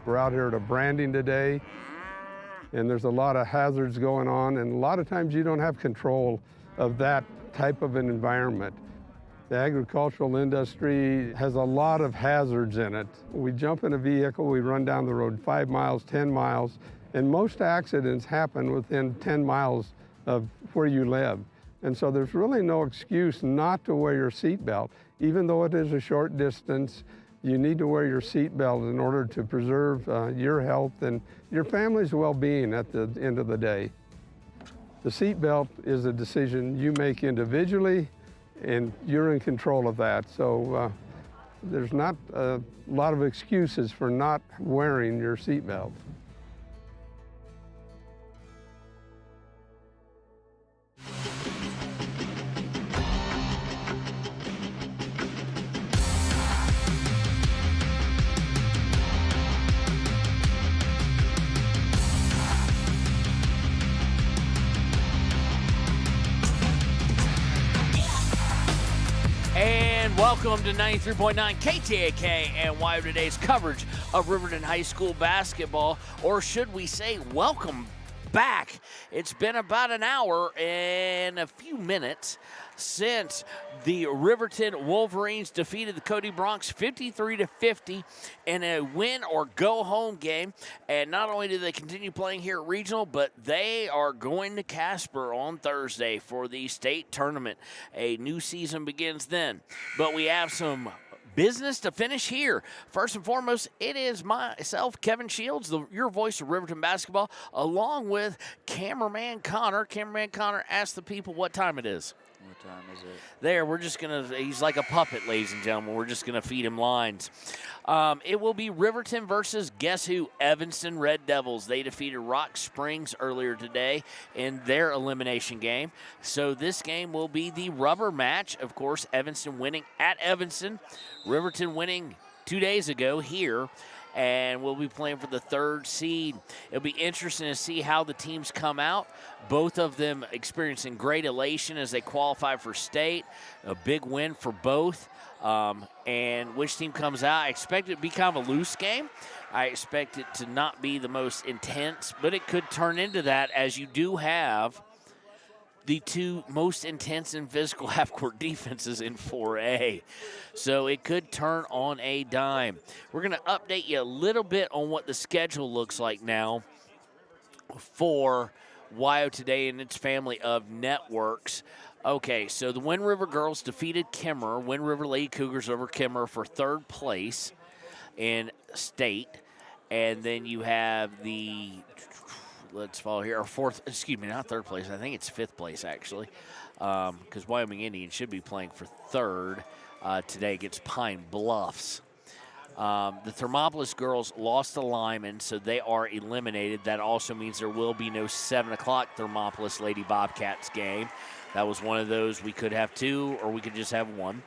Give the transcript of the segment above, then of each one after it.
We're out here at a branding today, and there's a lot of hazards going on, and a lot of times you don't have control of that type of an environment. The agricultural industry has a lot of hazards in it. We jump in a vehicle, we run down the road 5 miles, 10 miles, and most accidents happen within 10 miles of where you live. And so there's really no excuse not to wear your seatbelt. Even though it is a short distance, you need to wear your seatbelt in order to preserve your health and your family's well-being at the end of the day. The seatbelt is a decision you make individually, and you're in control of that. So there's not a lot of excuses for not wearing your seatbelt. Welcome to 93.9 KTAK and Why Today's coverage of Riverton High School basketball, or should we say welcome back. It's been about an hour and a few minutes since the Riverton Wolverines defeated the Cody Bronx 53-50 in a win or go home game. And not only do they continue playing here at regional, but they are going to Casper on Thursday for the state tournament. A new season begins then. But we have some business to finish here. First and foremost, it is myself, Kevin Shields, your voice of Riverton basketball, along with cameraman Connor. Cameraman Connor, ask the people what time it is. What time is it? There, we're just going to, he's like a puppet, ladies and gentlemen. We're just going to feed him lines. It will be Riverton versus, guess who? Evanston Red Devils. They defeated Rock Springs earlier today in their elimination game. So this game will be the rubber match. Of course, Evanston winning at Evanston. Riverton winning 2 days ago here. And we'll be playing for the third seed. It'll be interesting to see how the teams come out. Both of them experiencing great elation as they qualify for state. A big win for both. And which team comes out, I expect it to be kind of a loose game. I expect it to not be the most intense, but it could turn into that, as you do have the two most intense and physical half-court defenses in 4A. So it could turn on a dime. We're going to update you a little bit on what the schedule looks like now for WYO Today and its family of networks. Okay, so the Wind River girls defeated Kimmer. Wind River Lady Cougars over Kimmer for third place in state. And then you have the, let's follow here, or fourth, excuse me, not third place. I think it's fifth place, actually, because Wyoming Indians should be playing for third today against Pine Bluffs. The Thermopolis girls lost to Lyman, so they are eliminated. That also means there will be no 7 o'clock Thermopolis Lady Bobcats game. That was one of those. We could have two, or we could just have one.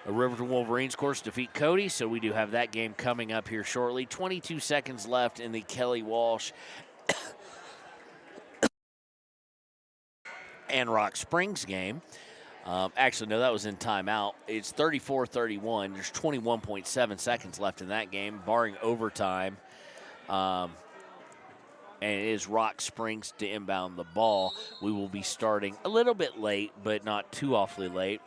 The Riverton Wolverines, of course, defeat Cody, so we do have that game coming up here shortly. 22 seconds left in the Kelly Walsh and Rock Springs game. Actually, no, that was in timeout. It's 34-31. There's 21.7 seconds left in that game, barring overtime. And it is Rock Springs to inbound the ball. We will be starting a little bit late, but not too awfully late.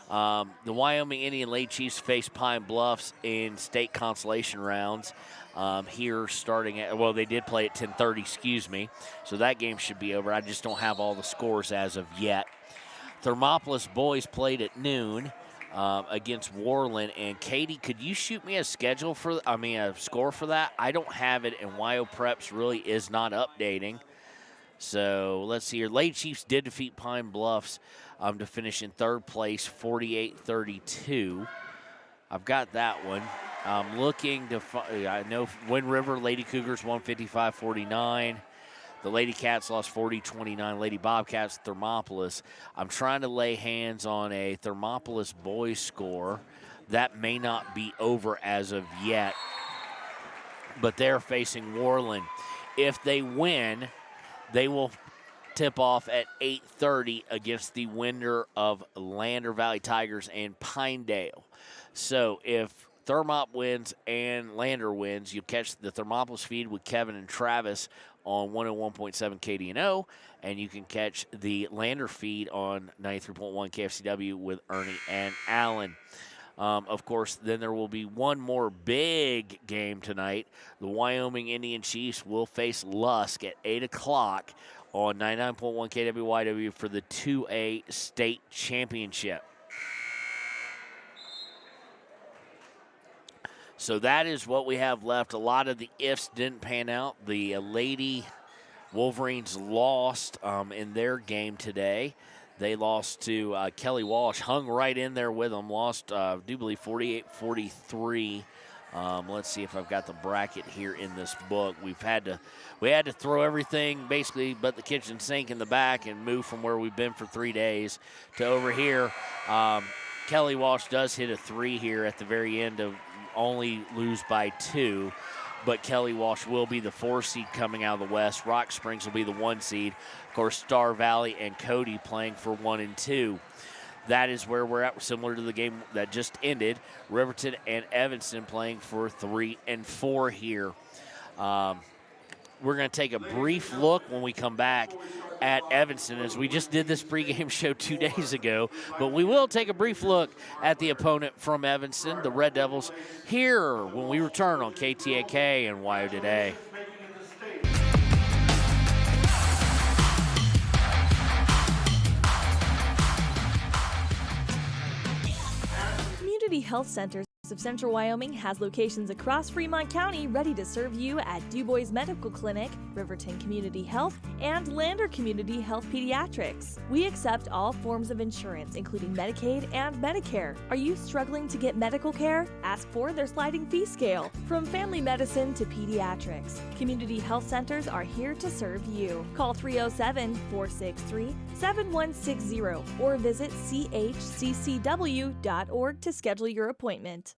The Wyoming Indian Lady Chiefs face Pine Bluffs in state consolation rounds. Here starting at, well, they did play at 10:30, excuse me. So that game should be over. I just don't have all the scores as of yet. Thermopolis boys played at noon against Worland. And Katie, could you shoot me a schedule for, a score for that? I don't have it, and WYO Preps really is not updating. So let's see here. Lady Chiefs did defeat Pine Bluffs to finish in third place, 48-32. I've got that one. I'm looking to, I know Wind River Lady Cougars 155-49. The Lady Cats lost 40-29. Lady Bobcats, Thermopolis. I'm trying to lay hands on a Thermopolis boys score. That may not be over as of yet, but they're facing Worland. If they win, they will tip off at 8:30 against the winner of Lander Valley Tigers and Pinedale. So if Thermop wins and Lander wins. You'll catch the Thermopolis feed with Kevin and Travis on 101.7 KDNO, and you can catch the Lander feed on 93.1 KFCW with Ernie and Allen. Of course, then there will be one more big game tonight. The Wyoming Indian Chiefs will face Lusk at 8 o'clock on 99.1 KWYW for the 2A state championship. So that is what we have left. A lot of the ifs didn't pan out. The Lady Wolverines lost in their game today. They lost to Kelly Walsh, hung right in there with them, lost, I do believe, 48-43. Let's see if I've got the bracket here in this book. We had to throw everything basically but the kitchen sink in the back and move from where we've been for 3 days to over here. Kelly Walsh does hit a 3 here at the very end of only lose by 2. But Kelly Walsh will be the 4 seed coming out of the West. Rock Springs will be the 1 seed. Of course, Star Valley and Cody playing for 1 and 2. That is where we're at, similar to the game that just ended. Riverton and Evanston playing for 3 and 4 here. We're going to take a brief look when we come back at Evanston, as we just did this pregame show 2 days ago. But we will take a brief look at the opponent from Evanston, the Red Devils, here when we return on KTAK and WYO Today. Community Health Centers of Central Wyoming has locations across Fremont County ready to serve you at Du Bois Medical Clinic, Riverton Community Health, and Lander Community Health Pediatrics. We accept all forms of insurance, including Medicaid and Medicare. Are you struggling to get medical care? Ask for their sliding fee scale. From family medicine to pediatrics, Community Health Centers are here to serve you. Call 307-463-7160 or visit chccw.org to schedule your appointment.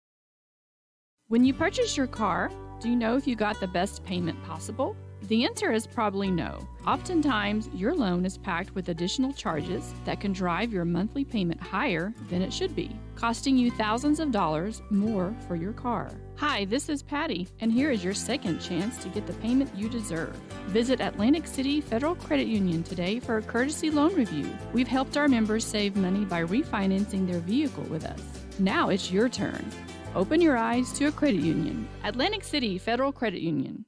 When you purchase your car, do you know if you got the best payment possible? The answer is probably no. Oftentimes, your loan is packed with additional charges that can drive your monthly payment higher than it should be, costing you thousands of dollars more for your car. Hi, this is Patty, and here is your second chance to get the payment you deserve. Visit Atlantic City Federal Credit Union today for a courtesy loan review. We've helped our members save money by refinancing their vehicle with us. Now it's your turn. Open your eyes to a credit union. Atlantic City Federal Credit Union.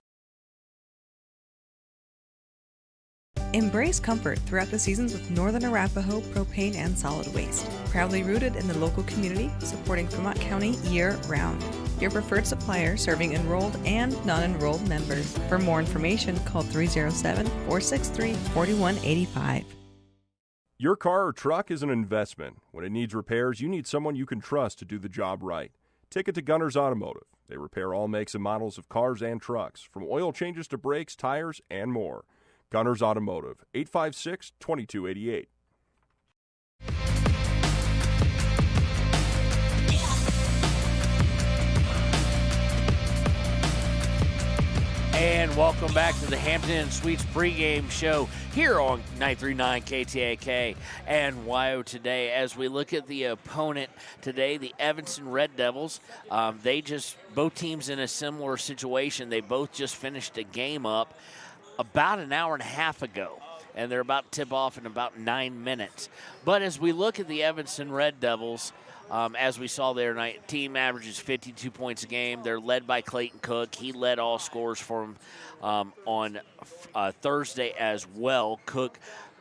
Embrace comfort throughout the seasons with Northern Arapaho Propane and Solid Waste. Proudly rooted in the local community, supporting Fremont County year-round. Your preferred supplier serving enrolled and non-enrolled members. For more information, call 307-463-4185. Your car or truck is an investment. When it needs repairs, you need someone you can trust to do the job right. Take it to Gunner's Automotive. They repair all makes and models of cars and trucks, from oil changes to brakes, tires, and more. Gunner's Automotive, 856-2288. And welcome back to the Hampton Inn Suites pregame show here on 939 KTAK and WYO Today. As we look at the opponent today, the Evanston Red Devils, both teams in a similar situation. They both just finished a game up about an hour and a half ago, and they're about to tip off in about 9 minutes. But as we look at the Evanston Red Devils, as we saw there tonight, team averages 52 points a game. They're led by Clayton Cook. He led all scorers for them on Thursday as well. Cook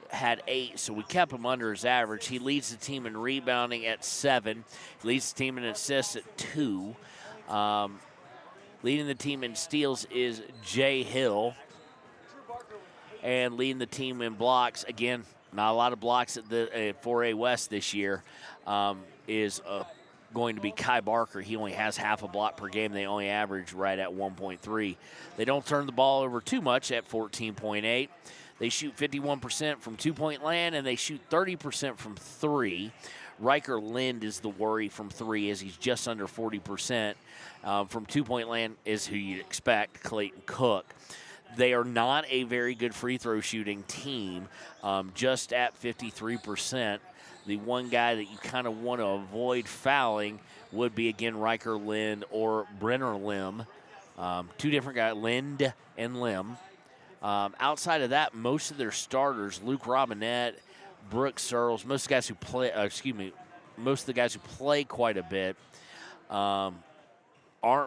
had 8, so we kept him under his average. He leads the team in rebounding at 7. He leads the team in assists at 2. Leading the team in steals is Jay Hill. And leading the team in blocks, again, not a lot of blocks at the 4A West this year, is going to be Kai Barker. He only has half a block per game. They only average right at 1.3. They don't turn the ball over too much at 14.8. They shoot 51% from two-point land, and they shoot 30% from 3. Riker Lind is the worry from 3, as he's just under 40%. From two-point land is who you'd expect, Clayton Cook. They are not a very good free throw shooting team, just at 53%. The one guy that you kind of want to avoid fouling would be, again, Riker Lind or Brenner Lim. Two different guys, Lind and Lim. Outside of that, most of their starters, Luke Robinette, Brooks Searles, most of the guys who play quite a bit, aren't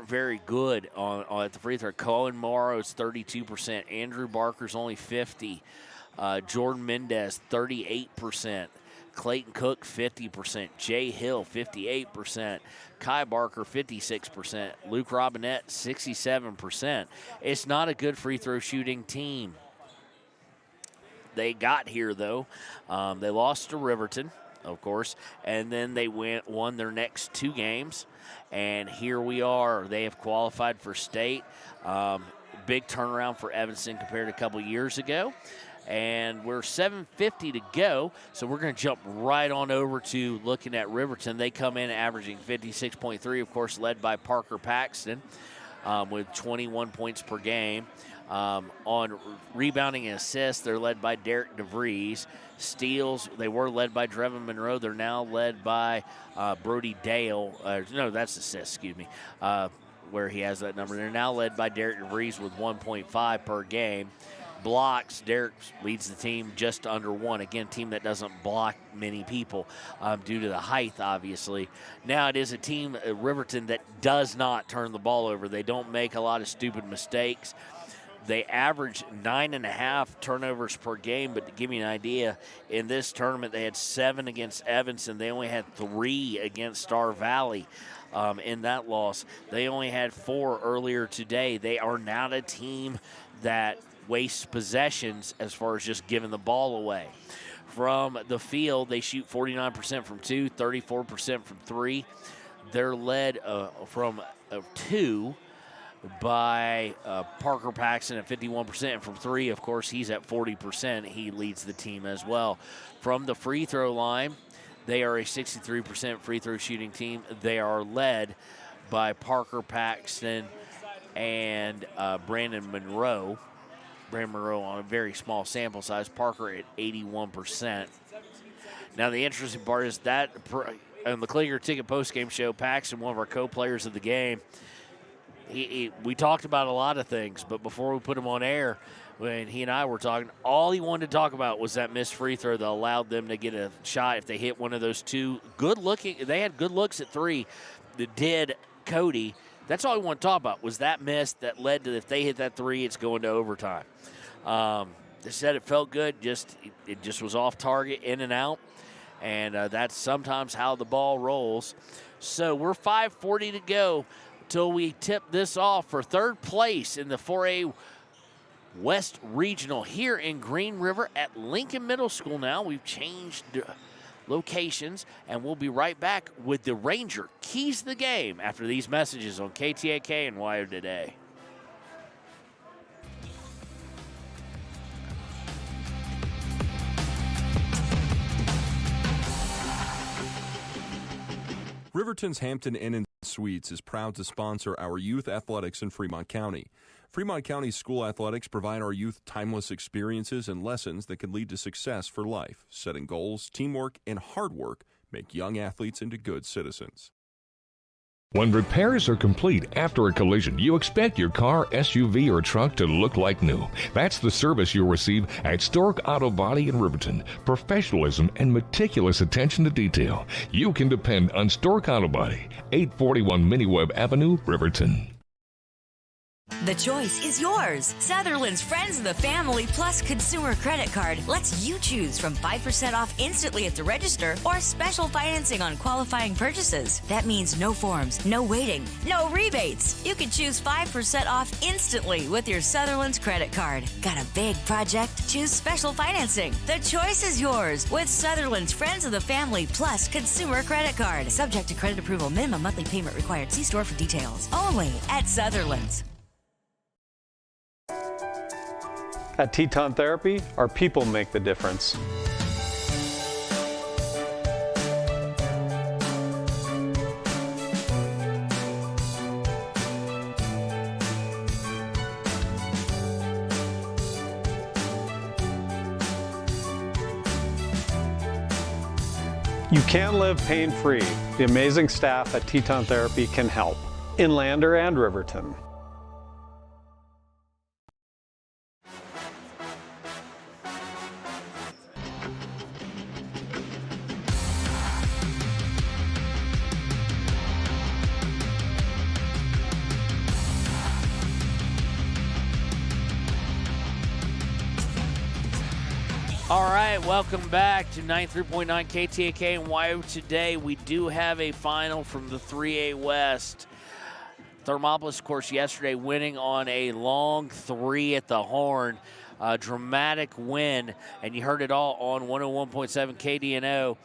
very good at the free throw. Cohen Morrow is 32%. Andrew Barker's only 50%. Jordan Mendez, 38%. Clayton Cook, 50%. Jay Hill, 58%. Kai Barker, 56%. Luke Robinette, 67%. It's not a good free throw shooting team. They got here, though. They lost to Riverton, of course, and then they won their next 2 games. And here we are. They have qualified for state. Big turnaround for Evanston compared to a couple years ago. And we're 7:50 to go, so we're going to jump right on over to looking at Riverton. They come in averaging 56.3, of course, led by Parker Paxton with 21 points per game. On rebounding and assists, they're led by Derek DeVries. Steals, they were led by Drevin Monroe. They're now led by Brody Dale. No, that's assists, excuse me, where he has that number. They're now led by Derek DeVries with 1.5 per game. Blocks, Derek leads the team just under 1. Again, team that doesn't block many people due to the height, obviously. Now it is a team, Riverton, that does not turn the ball over. They don't make a lot of stupid mistakes. They average 9.5 turnovers per game, but to give you an idea, in this tournament they had 7 against Evanston. They only had 3 against Star Valley in that loss. They only had 4 earlier today. They are not a team that wastes possessions as far as just giving the ball away. From the field, they shoot 49% from 2, 34% from 3. They're led from 2 by Parker Paxton at 51%. And from 3, of course, he's at 40%. He leads the team as well. From the free throw line, they are a 63% free throw shooting team. They are led by Parker Paxton and Brandon Monroe. Brandon Monroe on a very small sample size. Parker at 81%. Now, the interesting part is that on the Klinger Ticket postgame show, Paxton, one of our co-players of the game, we talked about a lot of things, but before we put him on air, when he and I were talking, all he wanted to talk about was that missed free throw that allowed them to get a shot if they hit one of those 2 good-looking. They had good looks at 3 that did Cody. That's all we want to talk about was that miss that led to, if they hit that 3, it's going to overtime. They said it felt good, it just was off target, in and out, and that's sometimes how the ball rolls. So we're 5:40 to go till we tip this off for 3rd place in the 4A West Regional here in Green River at Lincoln Middle School. Now we've changed locations, and we'll be right back with the Ranger Keys to the Game after these messages on KTAK and Wire Today. Riverton's Hampton Inn & Suites is proud to sponsor our youth athletics in Fremont County. Fremont County's school athletics provide our youth timeless experiences and lessons that can lead to success for life. Setting goals, teamwork, and hard work make young athletes into good citizens. When repairs are complete after a collision, you expect your car, SUV, or truck to look like new. That's the service you'll receive at Stork Auto Body in Riverton. Professionalism and meticulous attention to detail. You can depend on Stork Auto Body, 841 Miniweb Avenue, Riverton. The choice is yours. Sutherland's Friends of the Family Plus Consumer Credit Card lets you choose from 5% off instantly at the register or special financing on qualifying purchases. That means no forms, no waiting, no rebates. You can choose 5% off instantly with your Sutherland's credit card. Got a big project? Choose special financing. The choice is yours with Sutherland's Friends of the Family Plus Consumer Credit Card. Subject to credit approval. Minimum monthly payment required. See store for details. Only at Sutherland's. At Teton Therapy, our people make the difference. You can live pain-free. The amazing staff at Teton Therapy can help in Lander and Riverton. All right, welcome back to 93.9 KTAK and WYO today. We do have a final from the 3A West. Thermopolis, of course, yesterday winning on a long three at the horn. A dramatic win, and you heard it all on 101.7 KDNO.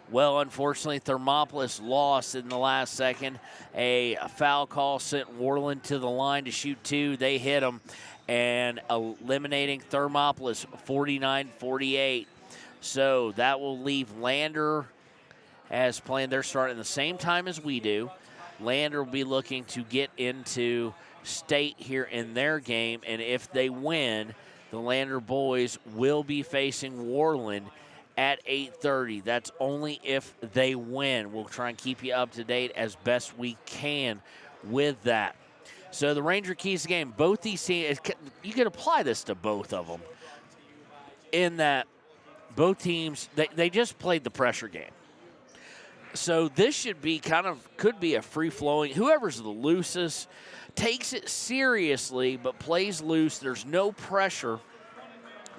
Well, unfortunately, Thermopolis lost in the last second. A foul call sent Worland to the line to shoot two. They hit them, and eliminating Thermopolis 49-48. So that will leave Lander as playing. They're starting the same time as we do. Lander will be looking to get into state here in their game, and if they win, the Lander boys will be facing Worland at 8:30. That's only if they win. We'll try and keep you up to date as best we can with that. So the Ranger keys the game. Both these teams, you could apply this to both of them in that both teams, they just played the pressure game. So this should be could be a free-flowing. Whoever's the loosest takes it seriously but plays loose. There's no pressure.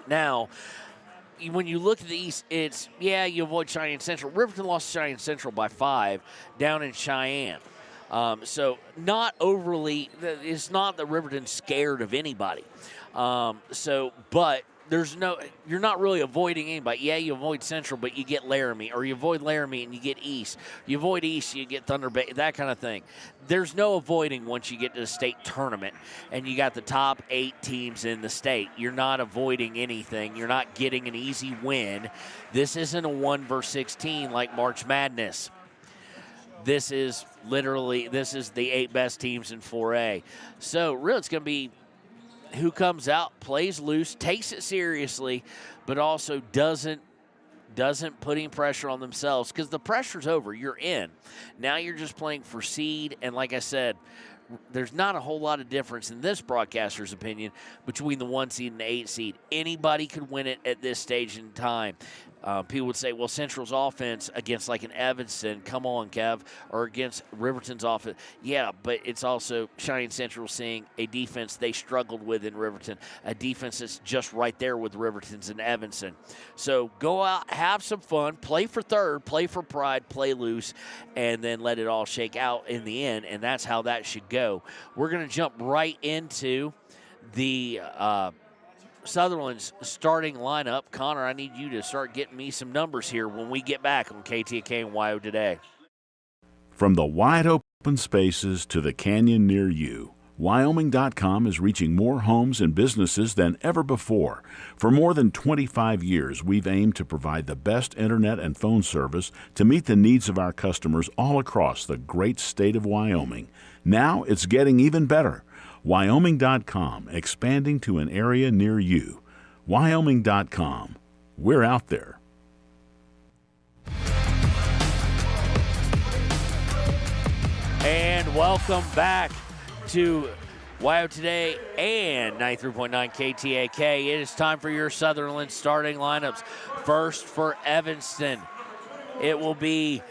Now, when you look at the East, you avoid Cheyenne Central. Riverton lost Cheyenne Central by 5 down in Cheyenne. So not overly, it's not that Riverton's scared of anybody. But you're not really avoiding anybody. Yeah, you avoid Central, but you get Laramie, or you avoid Laramie and you get East. You avoid East, you get Thunder Bay, that kind of thing. There's no avoiding once you get to the state tournament and you got the top 8 teams in the state. You're not avoiding anything. You're not getting an easy win. This isn't a 1-16 like March Madness. This is the 8 best teams in 4A. So really it's going to be who comes out, plays loose, takes it seriously, but also doesn't put any pressure on themselves, because the pressure's over. You're in. Now you're just playing for seed, and like I said, there's not a whole lot of difference in this broadcaster's opinion between the 1 seed and the 8 seed. Anybody could win it at this stage in time. People would say, well, Central's offense against like an Evanston, come on, Kev, or against Riverton's offense. Yeah, but it's also Cheyenne Central seeing a defense they struggled with in Riverton, a defense that's just right there with Riverton's and Evanston. So go out, have some fun, play for third, play for pride, play loose, and then let it all shake out in the end, and that's how that should go. We're going to jump right into the Sutherland's starting lineup. Connor, I need you to start getting me some numbers here when we get back on KTK and WYO Today. From the wide open spaces to the canyon near you, Wyoming.com is reaching more homes and businesses than ever before. For more than 25 years, we've aimed to provide the best internet and phone service to meet the needs of our customers all across the great state of Wyoming. Now it's getting even better. Wyoming.com, expanding to an area near you. Wyoming.com. We're out there. And welcome back to WYO Today and 93.9 KTAK. It is time for your Sutherland starting lineups. First for Evanston, it will be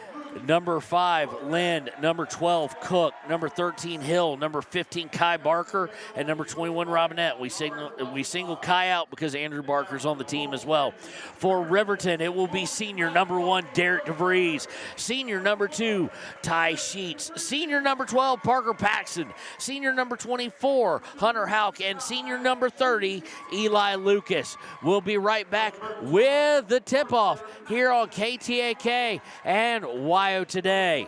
number 5, Lind, number 12, Cook, number 13, Hill, number 15, Kai Barker, and number 21, Robinette. We single Kai out because Andrew Barker's on the team as well. For Riverton, it will be senior number 1, Derek DeVries, senior number 2, Ty Sheets, senior number 12, Parker Paxson, senior number 24, Hunter Houck, and senior number 30, Eli Lucas. We'll be right back with the tip-off here on KTAK and WYO Today.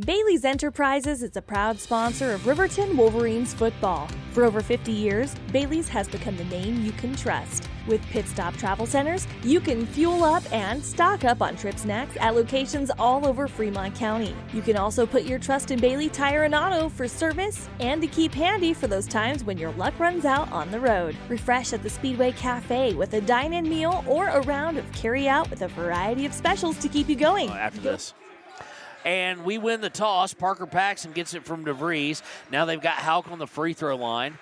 Bailey's Enterprises is a proud sponsor of Riverton Wolverines football. For over 50 years, Bailey's has become the name you can trust. With Pit Stop Travel Centers, you can fuel up and stock up on trip snacks at locations all over Fremont County. You can also put your trust in Bailey Tire and Auto for service and to keep handy for those times when your luck runs out on the road. Refresh at the Speedway Cafe with a dine-in meal or a round of carry-out with a variety of specials to keep you going. After this. And we win the toss. Parker Paxson gets it from DeVries. Now they've got Houck on the free throw line.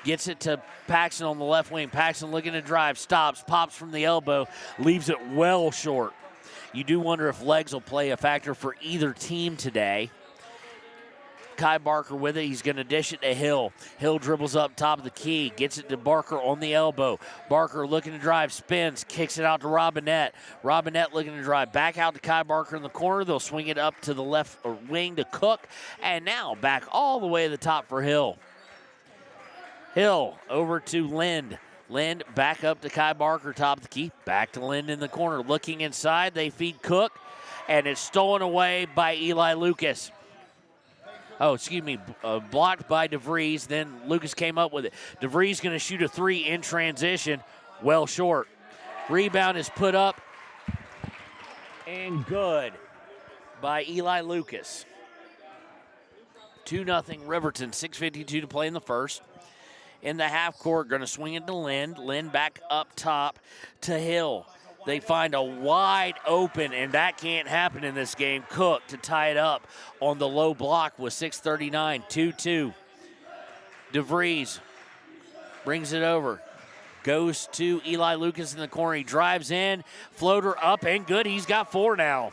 Gets it to Paxson on the left wing. Paxson looking to drive, stops, pops from the elbow, leaves it well short. You do wonder if legs will play a factor for either team today. Kai Barker with it. He's going to dish it to Hill. Hill dribbles up top of the key, gets it to Barker on the elbow. Barker looking to drive, spins, kicks it out to Robinette. Robinette looking to drive back out to Kai Barker in the corner. They'll swing it up to the left wing to Cook. And now back all the way to the top for Hill. Hill over to Lind. Lind back up to Kai Barker, top of the key. Back to Lind in the corner. Looking inside, they feed Cook. And it's stolen away by Eli Lucas. Blocked by DeVries. Then Lucas came up with it. DeVries going to shoot a three in transition. Well short. Rebound is put up and good by Eli Lucas. 2-0 Riverton. 6:52 to play in the first. In the half court, going to swing it to Lind. Lind back up top to Hill. They find a wide open, and that can't happen in this game. Cook to tie it up on the low block with 6:39, 2-2. DeVries brings it over. Goes to Eli Lucas in the corner. He drives in, floater up and good. He's got 4 now.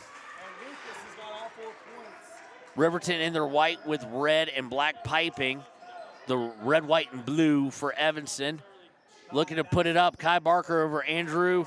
Riverton in their white with red and black piping. The red, white, and blue for Evanston. Looking to put it up. Kai Barker over Andrew.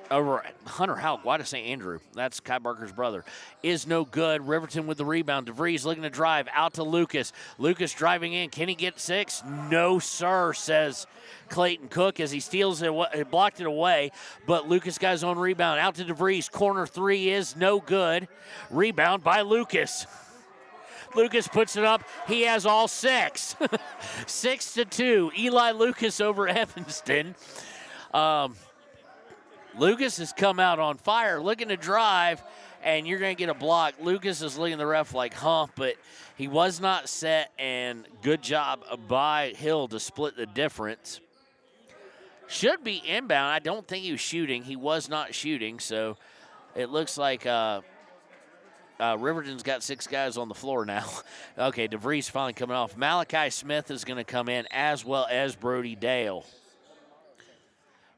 Over Hunter Houck. Why did I say Andrew? That's Kai Barker's brother. Is no good. Riverton with the rebound. DeVries looking to drive out to Lucas. Lucas driving in. Can he get 6? No, sir, says Clayton Cook as he steals it, blocked it away. But Lucas got his own rebound. Out to DeVries. Corner 3 is no good. Rebound by Lucas. Lucas puts it up. He has all 6. 6-2. Eli Lucas over Evanston. Lucas has come out on fire, looking to drive, and you're going to get a block. Lucas is looking at the ref like, but he was not set, and good job by Hill to split the difference. Should be inbound. I don't think he was shooting. He was not shooting, so it looks like Riverton's got 6 guys on the floor now. Okay, DeVries finally coming off. Malachi Smith is going to come in, as well as Brody Dale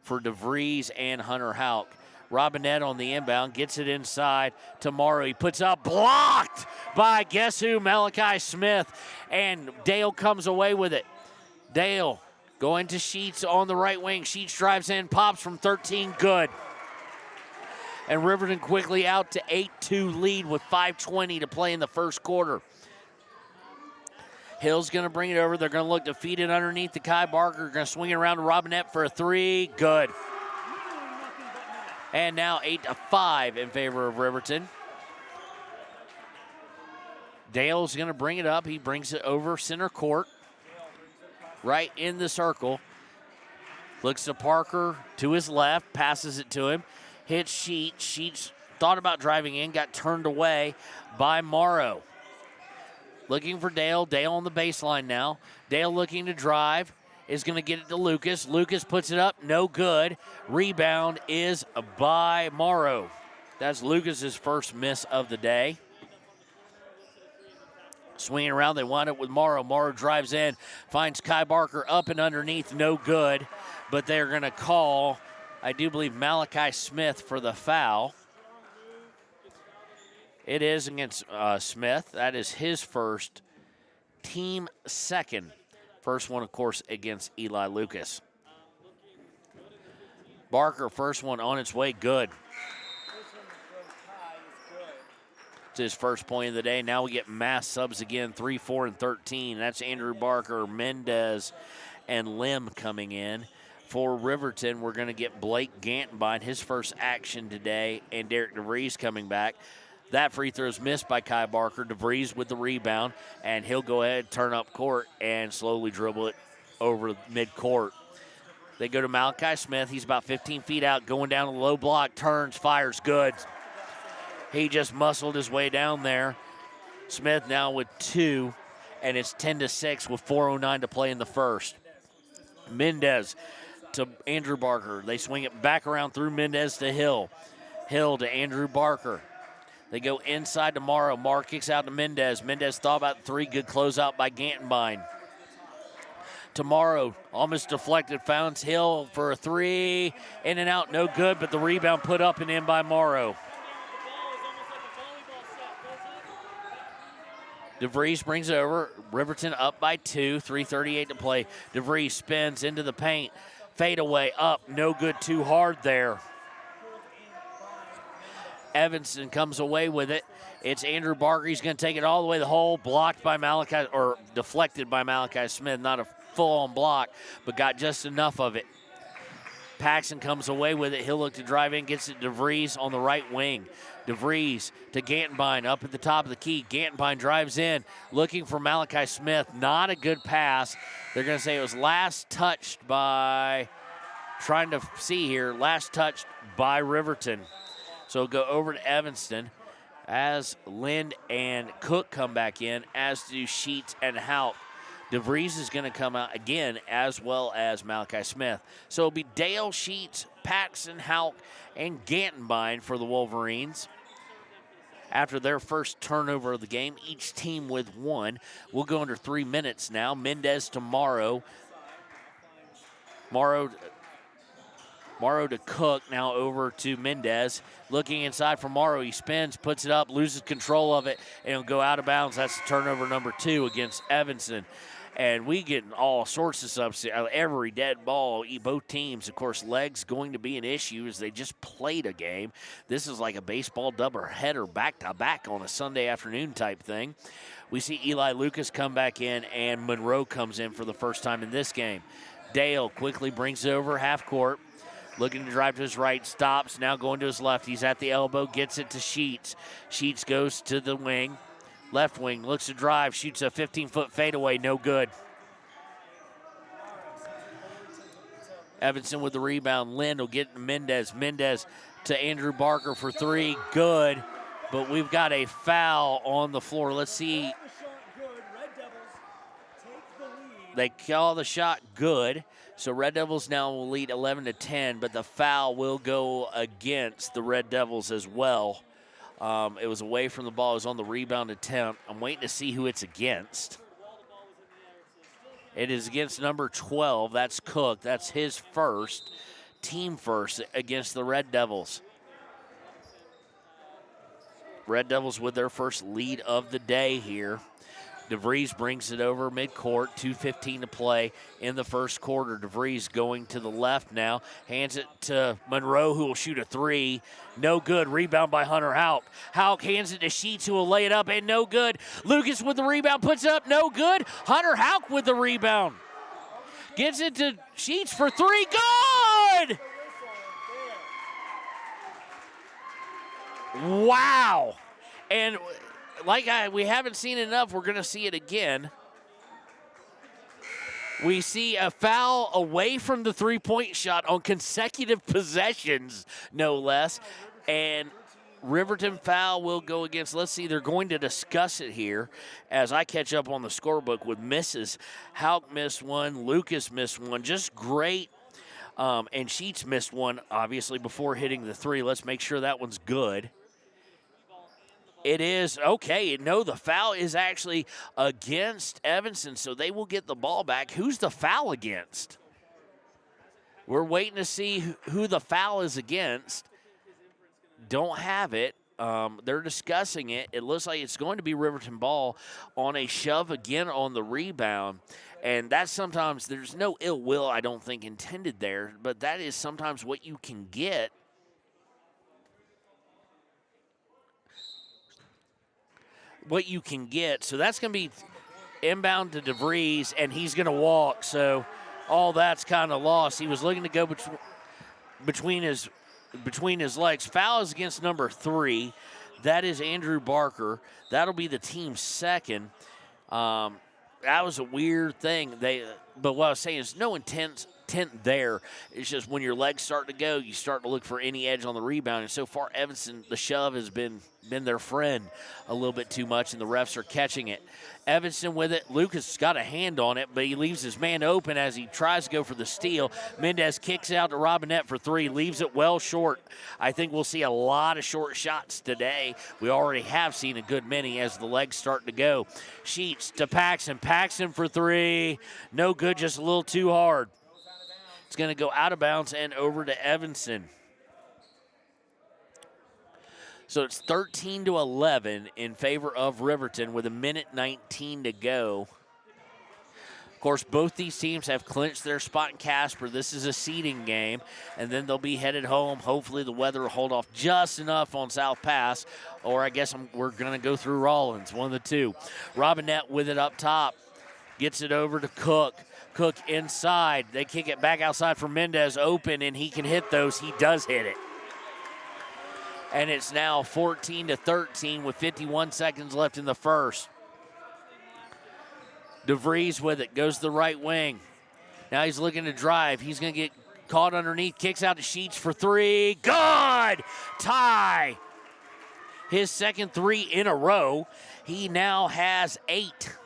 for DeVries and Hunter Houck. Robinette on the inbound, gets it inside to Morrow. He puts up, blocked by guess who? Malachi Smith. And Dale comes away with it. Dale going to Sheets on the right wing. Sheets drives in, pops from 13, good. And Riverton quickly out to 8-2 lead with 5:20 to play in the first quarter. Hill's going to bring it over. They're going to look to feed it underneath to Kai Barker. Going to swing it around to Robinette for a 3. Good. And now 8-5 in favor of Riverton. Dale's going to bring it up. He brings it over center court. Right in the circle. Looks to Parker to his left. Passes it to him. Hits Sheets. Sheets thought about driving in. Got turned away by Morrow. Looking for Dale. Dale on the baseline now. Dale looking to drive. Is going to get it to Lucas. Lucas puts it up. No good. Rebound is by Morrow. That's Lucas's first miss of the day. Swinging around. They wind up with Morrow. Morrow drives in. Finds Kai Barker up and underneath. No good. But they're going to call, I do believe, Malachi Smith for the foul. It is against Smith. That is his first, team second. First one, of course, against Eli Lucas. Barker, first one on its way, good. It's his first point of the day. Now we get mass subs again, 3, 4, and 13. That's Andrew Barker, Mendez, and Lim coming in. For Riverton, we're going to get Blake Gantenbein, his first action today, and Derek DeVries coming back. That free throw is missed by Kai Barker. DeVries with the rebound, and he'll go ahead, turn up court, and slowly dribble it over midcourt. They go to Malachi Smith. He's about 15 feet out, going down the low block, turns, fires, good. He just muscled his way down there. Smith now with 2, and it's 10-6 with 4:09 to play in the first. Mendez to Andrew Barker. They swing it back around through Mendez to Hill. Hill to Andrew Barker. They go inside to Morrow. Morrow kicks out to Mendez. Mendez thought about 3. Good closeout by Gantenbein. Tomorrow, almost deflected, founds Hill for a 3. In and out, no good, but the rebound put up and in by Morrow. DeVries brings it over. Riverton up by 2, 3:38 to play. DeVries spins into the paint. Fade away, up, no good, too hard there. Evanston comes away with it. It's Andrew Barker. He's going to take it all the way to the hole. Blocked by Malachi, or deflected by Malachi Smith. Not a full-on block, but got just enough of it. Paxson comes away with it. He'll look to drive in, gets it to DeVries on the right wing. DeVries to Gantenbein up at the top of the key. Gantenbein drives in, looking for Malachi Smith. Not a good pass. They're going to say it was last touched by, trying to see here, last touched by Riverton. So go over to Evanston as Lind and Cook come back in, as do Sheets and Houck. DeVries is going to come out again, as well as Malachi Smith. So it'll be Dale, Sheets, Paxson, Houck, and Gantenbein for the Wolverines. After their first turnover of the game, each team with 1. We'll go under 3 minutes now. Mendez to Morrow. Morrow to Cook, now over to Mendez. Looking inside for Morrow, he spins, puts it up, loses control of it, and it'll go out of bounds. That's turnover number 2 against Evanston. And we get all sorts of subs. Every dead ball, both teams, of course, legs going to be an issue as they just played a game. This is like a baseball doubleheader back-to-back on a Sunday afternoon type thing. We see Eli Lucas come back in, and Monroe comes in for the first time in this game. Dale quickly brings it over half court. Looking to drive to his right, stops, now going to his left. He's at the elbow, gets it to Sheets. Sheets goes to the wing. Left wing, looks to drive, shoots a 15-foot fadeaway, no good. Evanston with the rebound. Lind will get Mendez. Mendez to Andrew Barker for 3, good. But we've got a foul on the floor. Let's see. They call the shot good. So Red Devils now will lead 11-10, but the foul will go against the Red Devils as well. It was away from the ball. It was on the rebound attempt. I'm waiting to see who it's against. It is against number 12. That's Cook. That's his first, team first against the Red Devils. Red Devils with their first lead of the day here. DeVries brings it over midcourt, 2:15 to play in the first quarter. DeVries going to the left now, hands it to Monroe, who will shoot a 3. No good. Rebound by Hunter Houck. Houck hands it to Sheets, who will lay it up, and no good. Lucas with the rebound, puts it up, no good. Hunter Houck with the rebound. Gets it to Sheets for 3, good! Wow. And we haven't seen enough. We're going to see it again. We see a foul away from the three-point shot on consecutive possessions, no less. And Riverton foul will go against, let's see, they're going to discuss it here as I catch up on the scorebook with misses. Houck missed one, Lucas missed one, just great. And Sheets missed one, obviously, before hitting the 3. Let's make sure that one's good. It is, okay, no, the foul is actually against Evanston, so they will get the ball back. Who's the foul against? We're waiting to see who the foul is against. Don't have it. They're discussing it. It looks like it's going to be Riverton ball on a shove again on the rebound. And that's sometimes, there's no ill will, I don't think, intended there, but that is sometimes what you can get. So that's going to be inbound to DeVries, and he's going to walk. So all that's kind of lost. He was looking to go between his legs. Foul is against number 3. That is Andrew Barker. That'll be the team's second. That was a weird thing. But what I was saying is no intent there. It's just when your legs start to go, you start to look for any edge on the rebound. And so far, Evanston, the shove has been their friend a little bit too much, and the refs are catching it. Evanston with it. Lucas has got a hand on it, but he leaves his man open as he tries to go for the steal. Mendez kicks out to Robinette for three, leaves it well short. I think we'll see a lot of short shots today. We already have seen a good many as the legs start to go. Sheets to Paxson. Paxson for three. No good, just a little too hard. It's going to go out of bounds and over to Evanston. So it's 13-11 in favor of Riverton with 1:19 to go. Of course, both these teams have clinched their spot in Casper. This is a seeding game, and then they'll be headed home. Hopefully the weather will hold off just enough on South Pass, or I guess we're going to go through Rollins, one of the two. Robinette with it up top. Gets it over to Cook. Cook inside. They kick it back outside for Mendez open, and he can hit those. He does hit it. And it's now 14-13 with 51 seconds left in the first. DeVries with it, goes to the right wing. Now he's looking to drive. He's going to get caught underneath, kicks out to Sheets for three. Good! Tie! His second three in a row. He now has 8.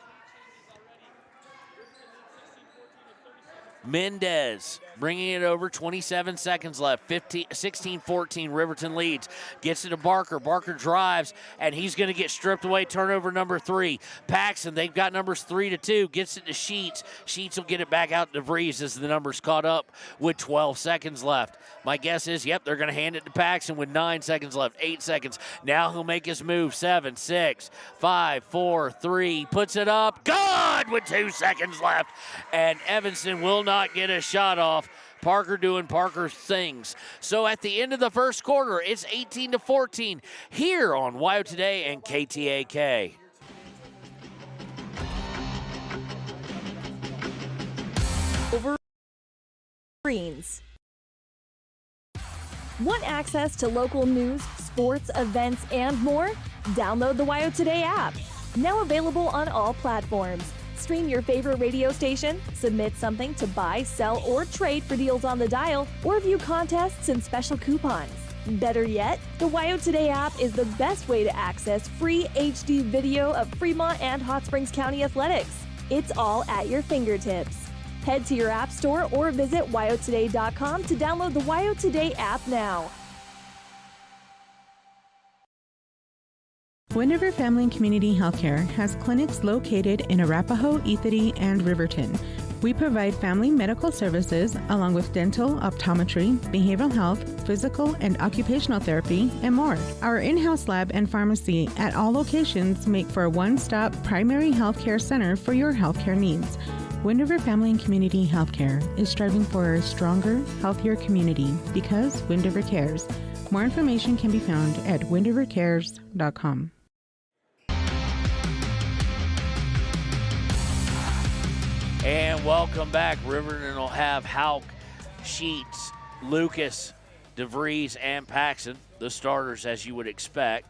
Mendez bringing it over, 27 seconds left, 16-14, Riverton leads. Gets it to Barker. Barker drives, and he's going to get stripped away. Turnover number 3. Paxson, they've got numbers 3-2. Gets it to Sheets. Sheets will get it back out to DeVries as the numbers caught up with 12 seconds left. My guess is, yep, they're going to hand it to Paxson with 9 seconds left, 8 seconds. Now he'll make his move. 7, 6, 5, 4, 3. Puts it up. Good with 2 seconds left. And Evanston will not get a shot off. Parker doing Parker things. So at the end of the first quarter, it's 18-14 here on WYO Today and KTAK. Wolverines. Want access to local news, sports, events, and more? Download the WYO Today app. Now available on all platforms. Stream your favorite radio station, submit something to buy, sell, or trade for deals on the dial, or view contests and special coupons. Better yet, the WYO Today app is the best way to access free HD video of Fremont and Hot Springs County athletics. It's all at your fingertips. Head to your app store or visit wyotoday.com to download the WYO Today app now. Wind River Family and Community Healthcare has clinics located in Arapahoe, Ethity, and Riverton. We provide family medical services along with dental, optometry, behavioral health, physical and occupational therapy, and more. Our in-house lab and pharmacy at all locations make for a one-stop primary healthcare center for your healthcare needs. Wind River Family and Community Healthcare is striving for a stronger, healthier community because Wind River cares. More information can be found at windrivercares.com. And welcome back. Riverton will have Hauk, Sheets, Lucas, DeVries, and Paxson, the starters as you would expect,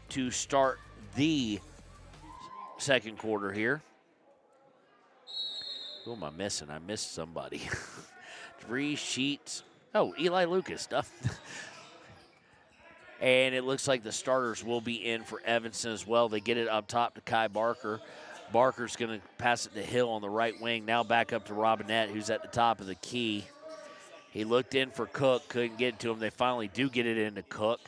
to start the second quarter here. Who am I missing? I missed somebody. DeVries, Sheets. Oh, Eli Lucas stuff. And it looks like the starters will be in for Evanston as well. They get it up top to Kai Barker. Barker's going to pass it to Hill on the right wing. Now back up to Robinette, who's at the top of the key. He looked in for Cook, couldn't get it to him. They finally do get it into Cook.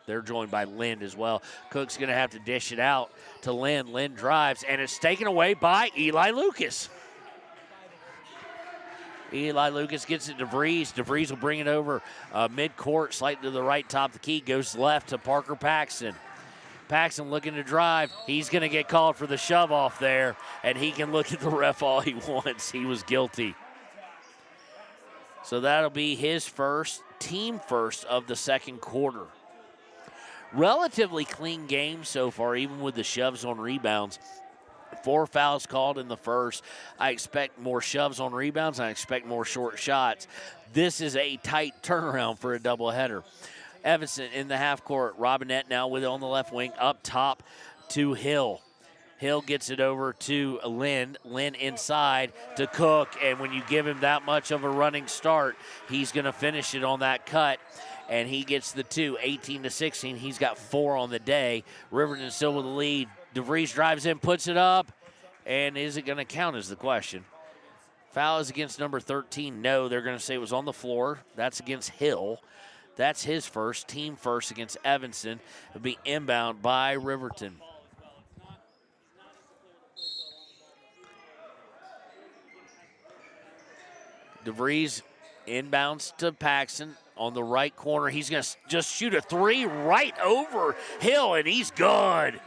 They're joined by Lind as well. Cook's going to have to dish it out to Lind. Lind drives, and it's taken away by Eli Lucas. Eli Lucas gets it to DeVries. DeVries will bring it over mid-court, slightly to the right, top of the key. Goes left to Parker Paxson. Paxson looking to drive. He's going to get called for the shove off there, and he can look at the ref all he wants. He was guilty. So that'll be his first, team first of the second quarter. Relatively clean game so far, even with the shoves on rebounds. 4 fouls called in the first. I expect more shoves on rebounds. I expect more short shots. This is a tight turnaround for a doubleheader. Evanston in the half court. Robinette now with it on the left wing, up top to Hill. Hill gets it over to Lynn. Lynn inside to Cook, and when you give him that much of a running start, he's going to finish it on that cut, and he gets the 2, 18-16. He's got 4 on the day. Riverton still with the lead. DeVries drives in, puts it up, and is it going to count is the question. Foul is against number 13. No, they're going to say it was on the floor. That's against Hill. That's his first, team first against Evanston. It'll be inbound by Riverton. DeVries inbounds to Paxson on the right corner. He's going to just shoot a 3 right over Hill, and he's good.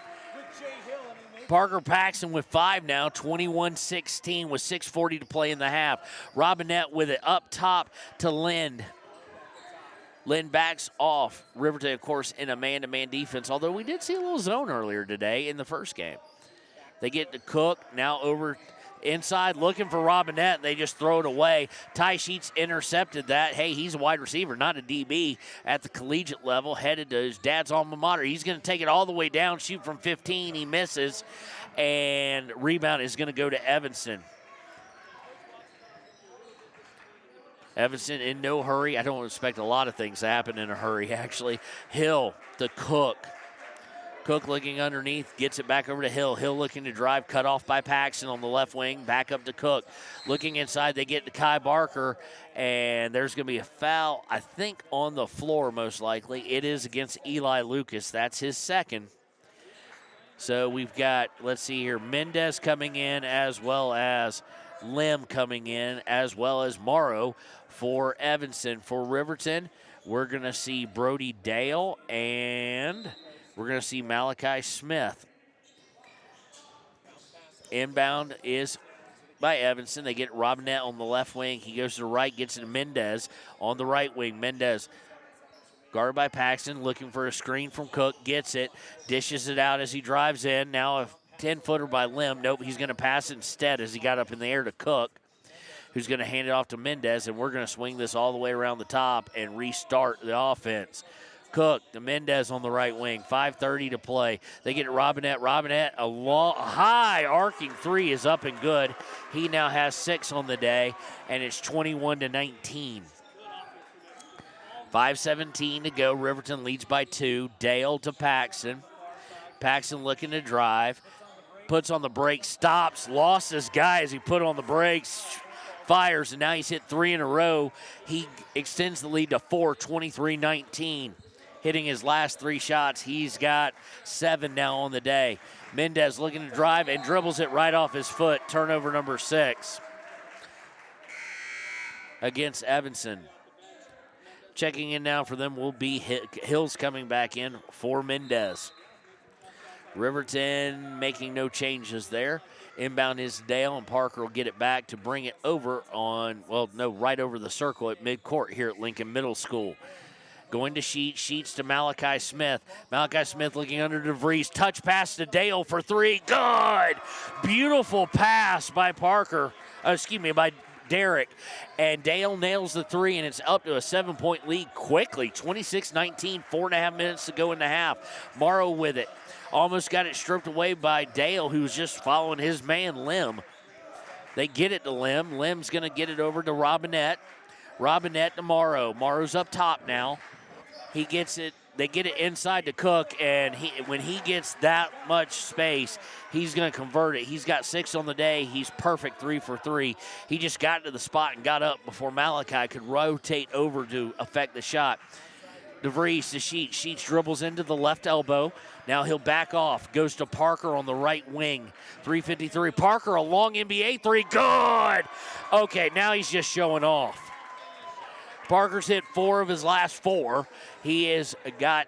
Parker Paxson with 5 now, 21-16 with 6:40 to play in the half. Robinette with it up top to Lind. Lind backs off. Riverton, of course, in a man-to-man defense, although we did see a little zone earlier today in the first game. They get to Cook, now over inside looking for Robinette, and they just throw it away. Ty Sheets intercepted that. Hey, he's a wide receiver, not a DB at the collegiate level, headed to his dad's alma mater. He's going to take it all the way down, shoot from 15. He misses, and rebound is going to go to Evanston. Evanston in no hurry. I don't expect a lot of things to happen in a hurry, actually. Hill to Cook. Cook looking underneath, gets it back over to Hill. Hill looking to drive, cut off by Paxson on the left wing, back up to Cook. Looking inside, they get to Kai Barker, and there's going to be a foul, I think, on the floor most likely. It is against Eli Lucas. That's his second. So we've got, let's see here, Mendez coming in as well as Lim coming in as well as Morrow for Evanston. For Riverton, we're going to see Brody Dale and we're going to see Malachi Smith. Inbound is by Evanston. They get Robinette on the left wing. He goes to the right, gets it to Mendez on the right wing. Mendez guarded by Paxton, looking for a screen from Cook, gets it, dishes it out as he drives in. Now a 10-footer by Lim. Nope, he's going to pass it instead as he got up in the air to Cook, who's going to hand it off to Mendez, and we're going to swing this all the way around the top and restart the offense. Cook to Mendez on the right wing, 5:30 to play. They get Robinette. Robinette, a high arcing 3 is up and good. He now has 6 on the day, and it's 21-19. 5:17 to go. Riverton leads by 2. Dale to Paxson. Paxson looking to drive. Puts on the brakes, stops, lost his guy as he put on the brakes, fires, and now he's hit 3 in a row. He extends the lead to 4, 23-19. Hitting his last 3 shots. He's got 7 now on the day. Mendez looking to drive and dribbles it right off his foot. Turnover number 6 against Evanston. Checking in now for them will be Hills coming back in for Mendez. Riverton making no changes there. Inbound is Dale, and Parker will get it back to bring it over on, well, no, right over the circle at midcourt here at Lincoln Middle School. Going to Sheets to Malachi Smith. Malachi Smith looking under DeVries. Touch pass to Dale for 3. Good! Beautiful pass by by Derek. And Dale nails the 3, and it's up to a 7-point lead quickly. 26-19, 4.5 minutes to go in the half. Morrow with it. Almost got it stripped away by Dale, who's just following his man, Lim. They get it to Lim. Lim's going to get it over to Robinette. Robinette to Morrow. Morrow's up top now. He gets it. They get it inside to Cook, and when he gets that much space, he's going to convert it. He's got 6 on the day. He's perfect 3 for 3. He just got to the spot and got up before Malachi could rotate over to affect the shot. DeVries to Sheets. Sheets dribbles into the left elbow. Now he'll back off. Goes to Parker on the right wing. 3:53. Parker, a long NBA 3. Good! Okay, now he's just showing off. Parker's hit 4 of his last 4. He's now got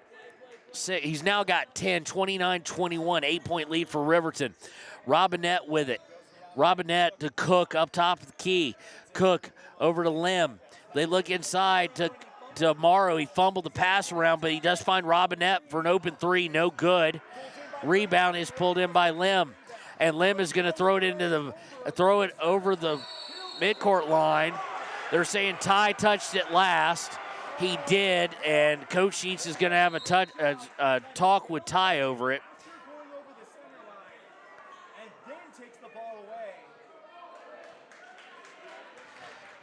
10, 29-21, 8-point lead for Riverton. Robinette with it. Robinette to Cook up top of the key. Cook over to Lim. They look inside to Morrow. He fumbled the pass around, but he does find Robinette for an open 3. No good. Rebound is pulled in by Lim, and Lim is going to throw it over the midcourt line. They're saying Ty touched it last. He did, and Coach Sheets is going to have a talk with Ty over it.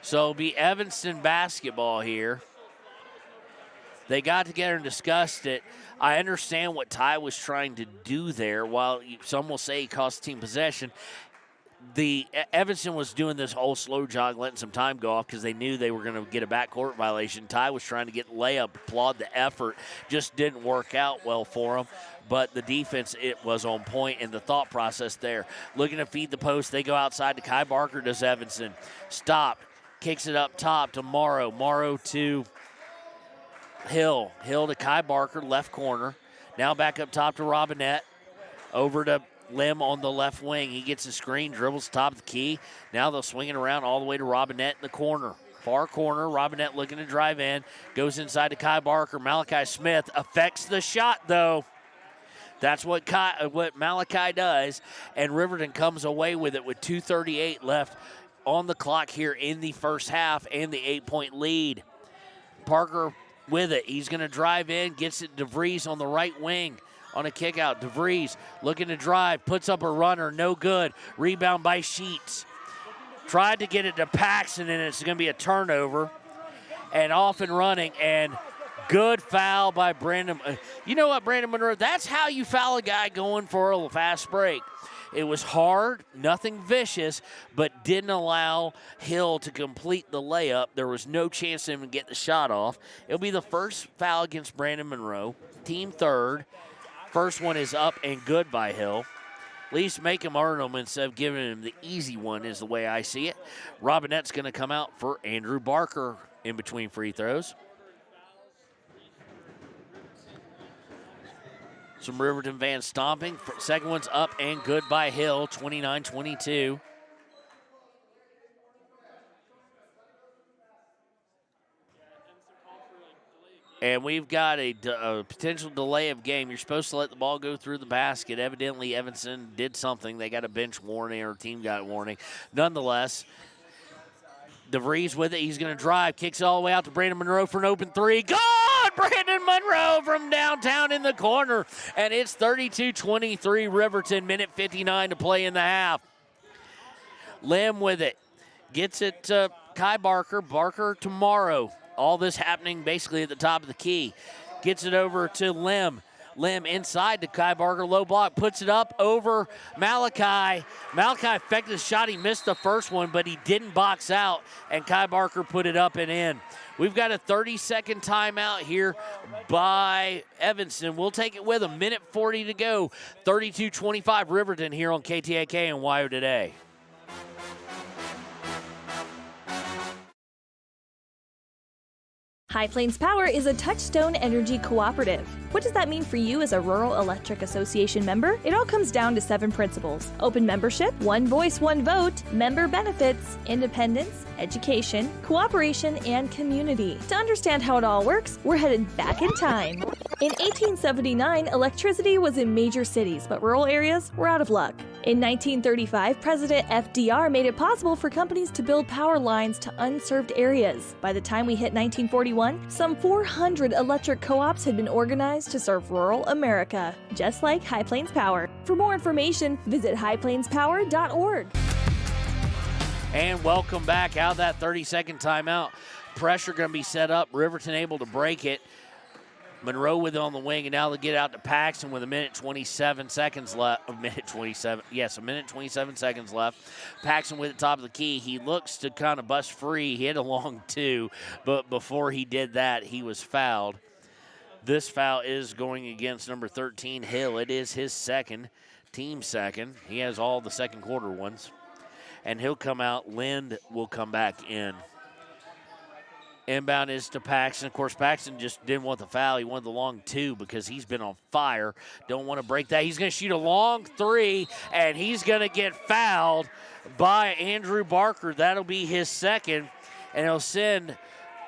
So it'll be Evanston basketball here. They got together and discussed it. I understand what Ty was trying to do there. While some will say he cost the team possession, the Evanston was doing this whole slow jog, letting some time go off because they knew they were going to get a backcourt violation. Ty was trying to get layup, applaud the effort. Just didn't work out well for him. But the defense, it was on point, and the thought process there. Looking to feed the post, they go outside to Kai Barker, does Evanston. Stopped, kicks it up top to Morrow. Morrow to Hill. Hill to Kai Barker, left corner. Now back up top to Robinette. Over to Lim on the left wing. He gets a screen, dribbles top of the key. Now they'll swing it around all the way to Robinette in the corner. Far corner, Robinette looking to drive in. Goes inside to Kai Barker. Malachi Smith affects the shot, though. That's what Malachi does. And Riverton comes away with it with 2:38 left on the clock here in the first half and the 8-point lead. Parker with it. He's going to drive in, gets it to DeVries on the right wing on a kick out. DeVries looking to drive, puts up a runner, no good. Rebound by Sheets. Tried to get it to Paxton, and it's going to be a turnover. And off and running, and good foul by Brandon. You know what, Brandon Monroe? That's how you foul a guy going for a fast break. It was hard, nothing vicious, but didn't allow Hill to complete the layup. There was no chance to even get the shot off. It'll be the first foul against Brandon Monroe. Team third. First one is up and good by Hill. At least make him earn them instead of giving him the easy one is the way I see it. Robinette's going to come out for Andrew Barker in between free throws. Some Riverton fans stomping. Second one's up and good by Hill, 29-22. And we've got a potential delay of game. You're supposed to let the ball go through the basket. Evidently, Evanston did something. They got a bench warning, or team got a warning. Nonetheless, DeVries with it. He's going to drive. Kicks it all the way out to Brandon Monroe for an open three. Good! Brandon Monroe from downtown in the corner. And it's 32-23 Riverton. Minute 59 to play in the half. Lim with it. Gets it to Kai Barker. Barker to Morrow. All this happening basically at the top of the key. Gets it over to Lim. Lim inside to Kai Barker, low block, puts it up over Malachi. Malachi affected the shot. He missed the first one, but he didn't box out, and Kai Barker put it up and in. We've got a 30-second timeout here by Evanston. We'll take it with a minute 40 to go. 32-25 Riverton here on KTAK and WYO Today. High Plains Power is a Touchstone Energy cooperative. What does that mean for you as a Rural Electric Association member? It all comes down to 7 principles: open membership, one voice, one vote, member benefits, independence, education, cooperation, and community. To understand how it all works, we're headed back in time. In 1879, electricity was in major cities, but rural areas were out of luck. In 1935, President FDR made it possible for companies to build power lines to unserved areas. By the time we hit 1941, some 400 electric co-ops had been organized to serve rural America, just like High Plains Power. For more information, visit highplainspower.org. And welcome back out of that 30-second timeout. Pressure going to be set up. Riverton able to break it. Monroe with it on the wing, and now they get out to Paxton with a minute 27 seconds left. A minute 27 seconds left. Paxton with the top of the key. He looks to kind of bust free. He hit a long 2, but before he did that, he was fouled. This foul is going against number 13, Hill. It is his second, team second. He has all the second quarter ones. And he'll come out. Lind will come back in. Inbound is to Paxton. Of course, Paxton just didn't want the foul. He wanted the long 2 because he's been on fire. Don't want to break that. He's going to shoot a long 3, and he's going to get fouled by Andrew Barker. That'll be his second, and he'll send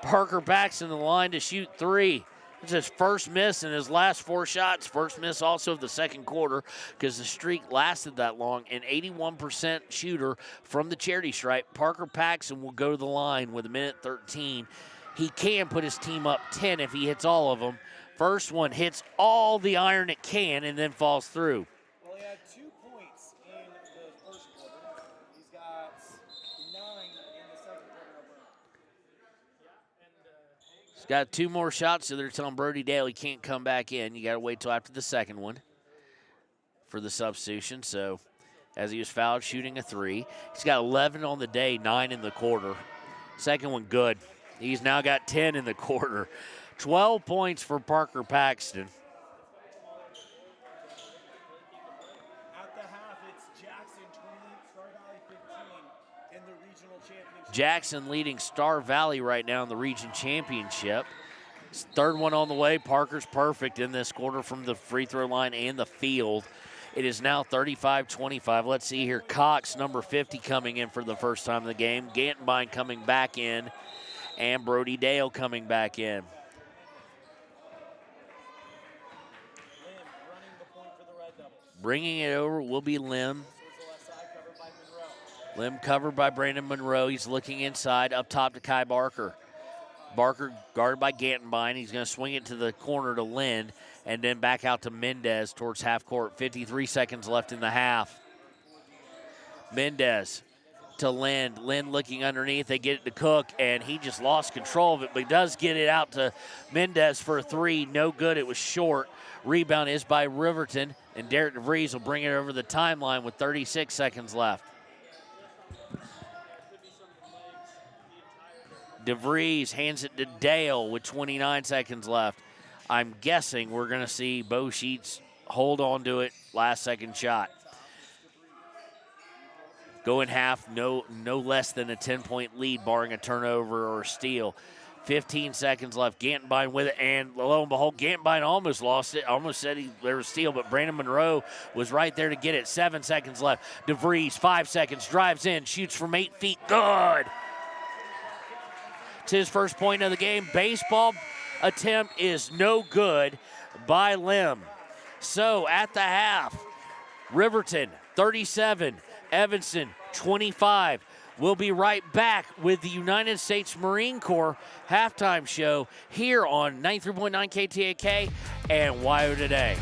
Parker Paxton to the line to shoot 3. It's his first miss in his last 4 shots. First miss also of the second quarter because the streak lasted that long. An 81% shooter from the charity stripe. Parker Paxton will go to the line with a minute 13 He can put his team up 10 if he hits all of them. First one hits all the iron it can and then falls through. Well, he had 2 points in the first quarter. He's got 9 in the second quarter. He's got 2 more shots, so they're telling Brody Dale he can't come back in. You got to wait till after the second one for the substitution. So as he was fouled shooting a 3. He's got 11 on the day, 9 in the quarter. Second one good. He's now got 10 in the quarter. 12 points for Parker Paxton. At the half, it's Jackson 20, Star Valley 15 in the regional championship. Jackson leading Star Valley right now in the region championship. Third one on the way. Parker's perfect in this quarter from the free throw line and the field. It is now 35-25. Let's see here. Cox, number 50, coming in for the first time in the game. Gantenbein coming back in. And Brody Dale coming back in. Bringing it over will be Lim. Lim covered by Brandon Monroe. He's looking inside, up top to Kai Barker. Barker guarded by Gantenbein. He's going to swing it to the corner to Lind, and then back out to Mendez towards half court. 53 seconds left in the half. Mendez to Lind. Lind looking underneath. They get it to Cook, and he just lost control of it, but he does get it out to Mendez for a 3. No good. It was short. Rebound is by Riverton, and Derek DeVries will bring it over the timeline with 36 seconds left. DeVries hands it to Dale with 29 seconds left. I'm guessing we're going to see Bo Sheets hold on to it. Last second shot. Go in half, no less than a 10-point lead, barring a turnover or a steal. 15 seconds left. Gantenbein with it, and lo and behold, Gantenbein almost lost it. Almost said there was a steal, but Brandon Monroe was right there to get it. 7 seconds left. DeVries, 5 seconds, drives in, shoots from 8 feet. Good. It's his first point of the game. Baseball attempt is no good by Lim. So at the half, Riverton 37, Evanston 25. We'll be right back with the United States Marine Corps halftime show here on 93.9 KTAK and WYO Today.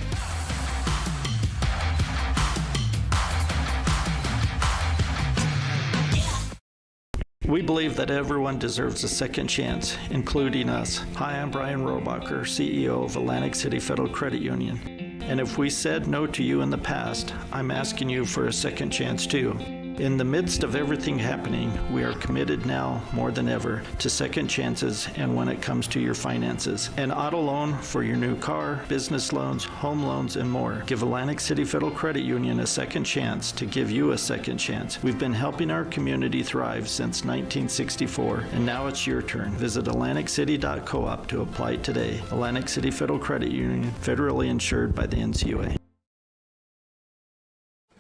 We believe that everyone deserves a second chance, including us. Hi, I'm Brian Robacher, CEO of Atlantic City Federal Credit Union. And if we said no to you in the past, I'm asking you for a second chance too. In the midst of everything happening, we are committed now more than ever to second chances and when it comes to your finances. An auto loan for your new car, business loans, home loans, and more. Give Atlantic City Federal Credit Union a second chance to give you a second chance. We've been helping our community thrive since 1964, and now it's your turn. Visit AtlanticCity.coop to apply today. Atlantic City Federal Credit Union, federally insured by the NCUA.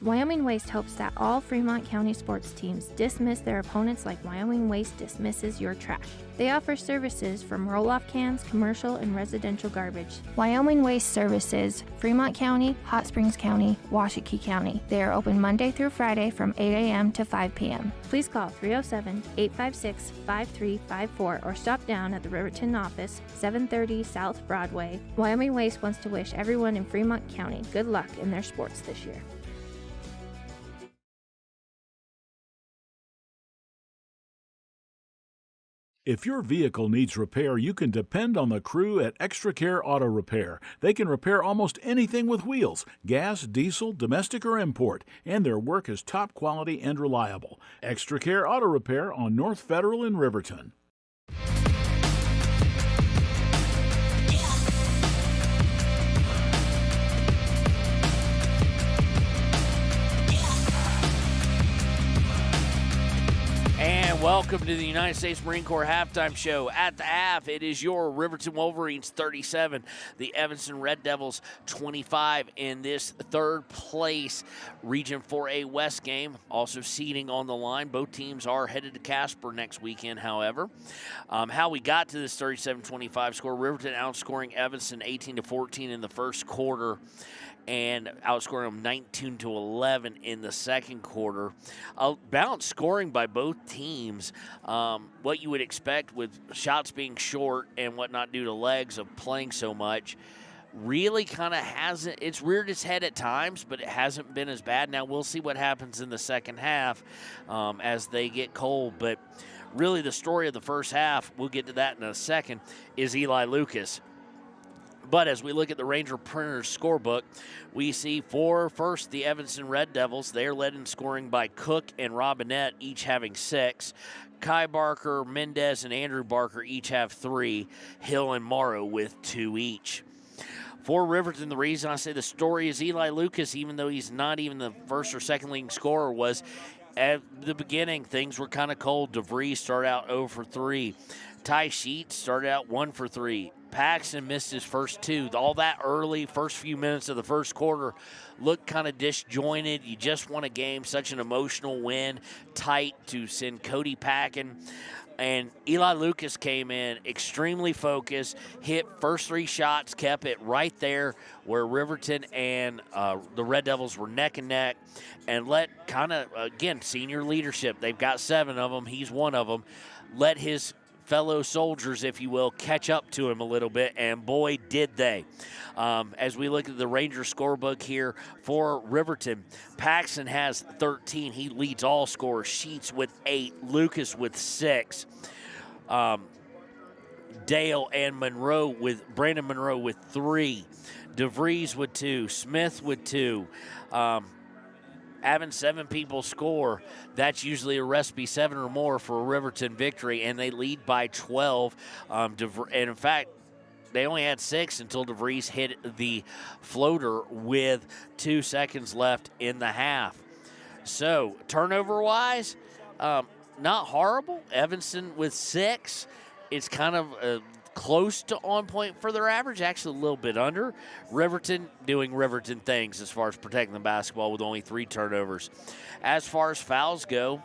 Wyoming Waste hopes that all Fremont County sports teams dismiss their opponents like Wyoming Waste dismisses your trash. They offer services from roll-off cans, commercial, and residential garbage. Wyoming Waste services Fremont County, Hot Springs County, Washakie County. They are open Monday through Friday from 8 a.m. to 5 p.m. Please call 307-856-5354 or stop down at the Riverton office, 730 South Broadway. Wyoming Waste wants to wish everyone in Fremont County good luck in their sports this year. If your vehicle needs repair, you can depend on the crew at Extra Care Auto Repair. They can repair almost anything with wheels, gas, diesel, domestic, or import, and their work is top quality and reliable. Extra Care Auto Repair on North Federal in Riverton. And welcome to the United States Marine Corps halftime show. At the half, it is your Riverton Wolverines 37, the Evanston Red Devils 25 in this third place Region 4A West game. Also seeding on the line. Both teams are headed to Casper next weekend, however. How we got to this 37-25 score, Riverton outscoring Evanston 18-14 in the first quarter. and outscoring them 19-11 in the second quarter. Balanced scoring by both teams. What you would expect with shots being short and whatnot due to legs of playing so much. Really kind of hasn't, it's reared its head at times, but it hasn't been as bad. Now we'll see what happens in the second half as they get cold. But really the story of the first half, we'll get to that in a second, is Eli Lucas. But as we look at the Ranger Printers scorebook, we see for first the Evanston Red Devils. They are led in scoring by Cook and Robinette, each having 6. Kai Barker, Mendez, and Andrew Barker each have 3. Hill and Morrow with 2 each. For Riverton, the reason I say the story is Eli Lucas, even though he's not even the first or second leading scorer, was at the beginning, things were kind of cold. DeVries started out 0 for 3. Ty Sheets started out 1 for 3. Paxton missed his first 2. All that early, first few minutes of the first quarter looked kind of disjointed. You just won a game, such an emotional win, tight to send Cody packing. And Eli Lucas came in extremely focused, hit first 3 shots, kept it right there where Riverton and the Red Devils were neck and neck, and let kind of, again, senior leadership. They've got 7 of them. He's one of them. Let his fellow soldiers, if you will, catch up to him a little bit, and boy, did they. As we look at the Ranger scorebook here for Riverton, Paxton has 13. He leads all scorers. Sheets with 8. Lucas with 6. Dale and Brandon Monroe with 3. DeVries with 2. Smith with 2. Having 7 people score, that's usually a recipe, 7 or more for a Riverton victory, and they lead by 12. And in fact, they only had 6 until DeVries hit the floater with 2 seconds left in the half. So, turnover-wise, not horrible. Evanston with 6. It's kind of close to on point for their average, actually a little bit under. Riverton doing Riverton things as far as protecting the basketball with only 3 turnovers. As far as fouls go,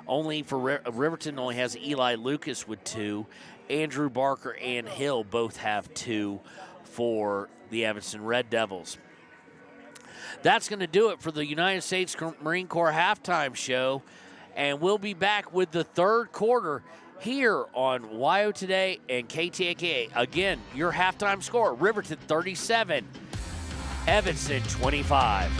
only for Riverton only has Eli Lucas with 2. Andrew Barker and Hill both have 2 for the Evanston Red Devils. That's going to do it for the United States Marine Corps halftime show, and we'll be back with the third quarter here on YO Today and KTAK. Again, your halftime score, Riverton 37, Evanston 25.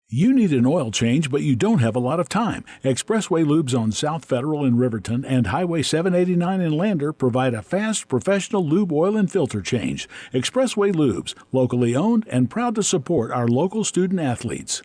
You need an oil change, but you don't have a lot of time. Expressway Lubes on South Federal in Riverton and Highway 789 in Lander provide a fast, professional lube, oil, and filter change. Expressway Lubes, locally owned and proud to support our local student athletes.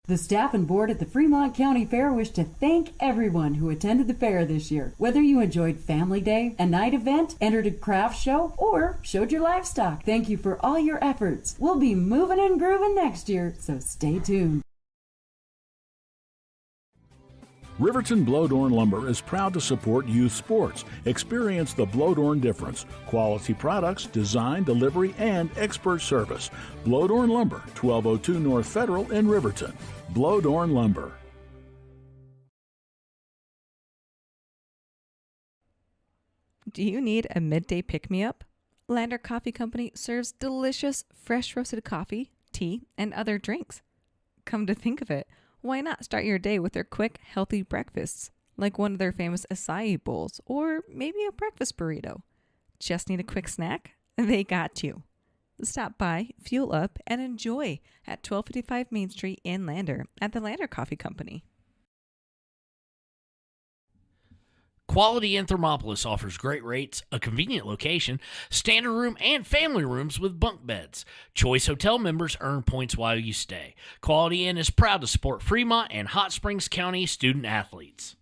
The staff and board at the Fremont County Fair wish to thank everyone who attended the fair this year. Whether you enjoyed Family Day, a night event, entered a craft show, or showed your livestock, thank you for all your efforts. We'll be moving and grooving next year, so stay tuned. Riverton Blowdorn Lumber is proud to support youth sports. Experience the Blowdorn difference. Quality products, design, delivery, and expert service. Blowdorn Lumber, 1202 North Federal in Riverton. Blowdorn Lumber. Do you need a midday pick-me-up? Lander Coffee Company serves delicious, fresh roasted coffee, tea, and other drinks. Come to think of it, why not start your day with their quick, healthy breakfasts, like one of their famous acai bowls, or maybe a breakfast burrito? Just need a quick snack? They got you. Stop by, fuel up, and enjoy at 1255 Main Street in Lander at the Lander Coffee Company. Quality Inn Thermopolis offers great rates, a convenient location, standard room, and family rooms with bunk beds. Choice Hotel members earn points while you stay. Quality Inn is proud to support Fremont and Hot Springs County student athletes.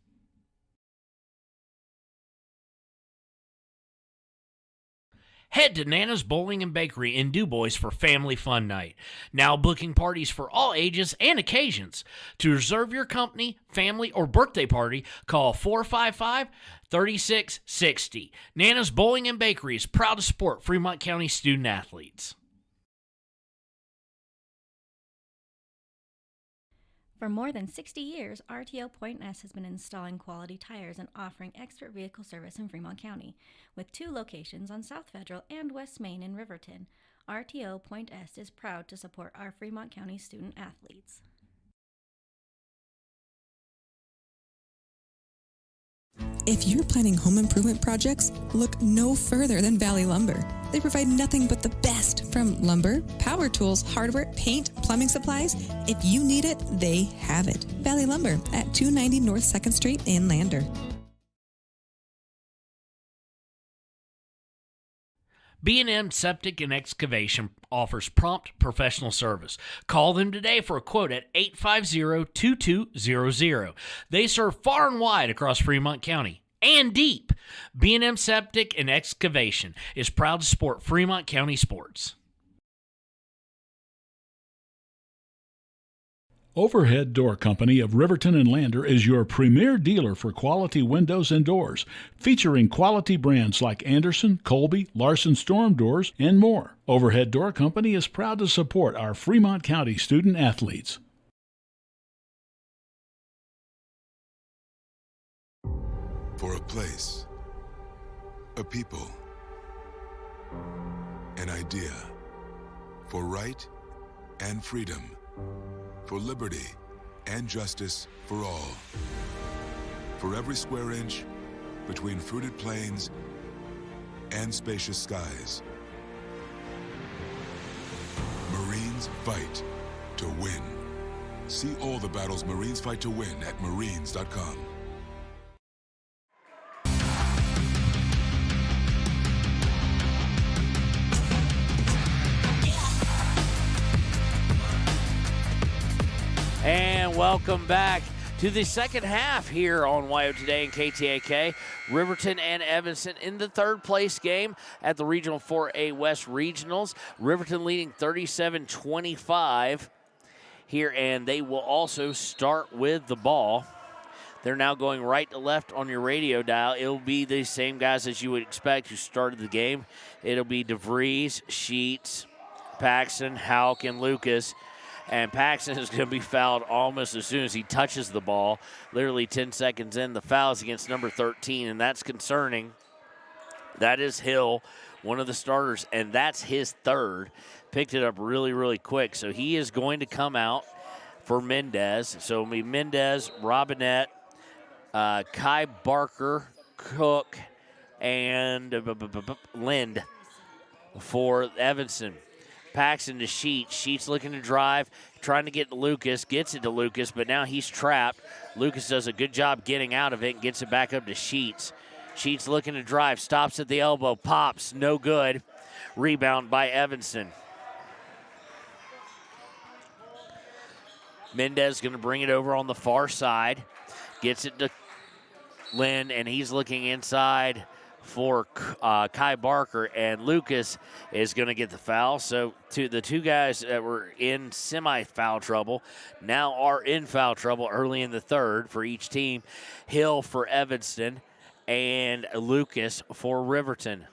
Head to Nana's Bowling and Bakery in DuBois for family fun night. Now booking parties for all ages and occasions. To reserve your company, family, or birthday party, call 455-3660. Nana's Bowling and Bakery is proud to support Fremont County student athletes. For more than 60 years, RTO Point S has been installing quality tires and offering expert vehicle service in Fremont County. With 2 locations on South Federal and West Main in Riverton, RTO Point S is proud to support our Fremont County student athletes. If you're planning home improvement projects, look no further than Valley Lumber. They provide nothing but the best from lumber, power tools, hardware, paint, plumbing supplies. If you need it, they have it. Valley Lumber at 290 North 2nd Street in Lander. B&M Septic and Excavation offers prompt professional service. Call them today for a quote at 850-2200. They serve far and wide across Fremont County and deep. B&M Septic and Excavation is proud to support Fremont County sports. Overhead Door Company of Riverton and Lander is your premier dealer for quality windows and doors, featuring quality brands like Anderson, Colby, Larson Storm Doors, and more. Overhead Door Company is proud to support our Fremont County student athletes. For a place, a people, an idea, for right and freedom, for liberty and justice for all. For every square inch between fruited plains and spacious skies. Marines fight to win. See all the battles Marines fight to win at marines.com. And welcome back to the second half here on WYO Today and KTAK. Riverton and Evanston in the third place game at the Regional 4A West Regionals. Riverton leading 37-25 here, and they will also start with the ball. They're now going right to left on your radio dial. It'll be the same guys as you would expect who started the game. It'll be DeVries, Sheets, Paxton, Houck, and Lucas. And Paxton is going to be fouled almost as soon as he touches the ball. Literally 10 seconds in, the foul is against number 13, and that's concerning. That is Hill, one of the starters, and that's his third. Picked it up really, really quick. So he is going to come out for Mendez. So it'll be Mendez, Robinette, Kai Barker, Cook, and Lind for Evanston. Paxton to Sheets. Sheets looking to drive, trying to get to Lucas. Gets it to Lucas, but now he's trapped. Lucas does a good job getting out of it and gets it back up to Sheets. Sheets looking to drive, stops at the elbow, pops, no good. Rebound by Evanston. Mendez going to bring it over on the far side. Gets it to Lynn, and he's looking inside for Kai Barker, and Lucas is going to get the foul. So the two guys that were in semi-foul trouble now are in foul trouble early in the third for each team. Hill for Evanston and Lucas for Riverton.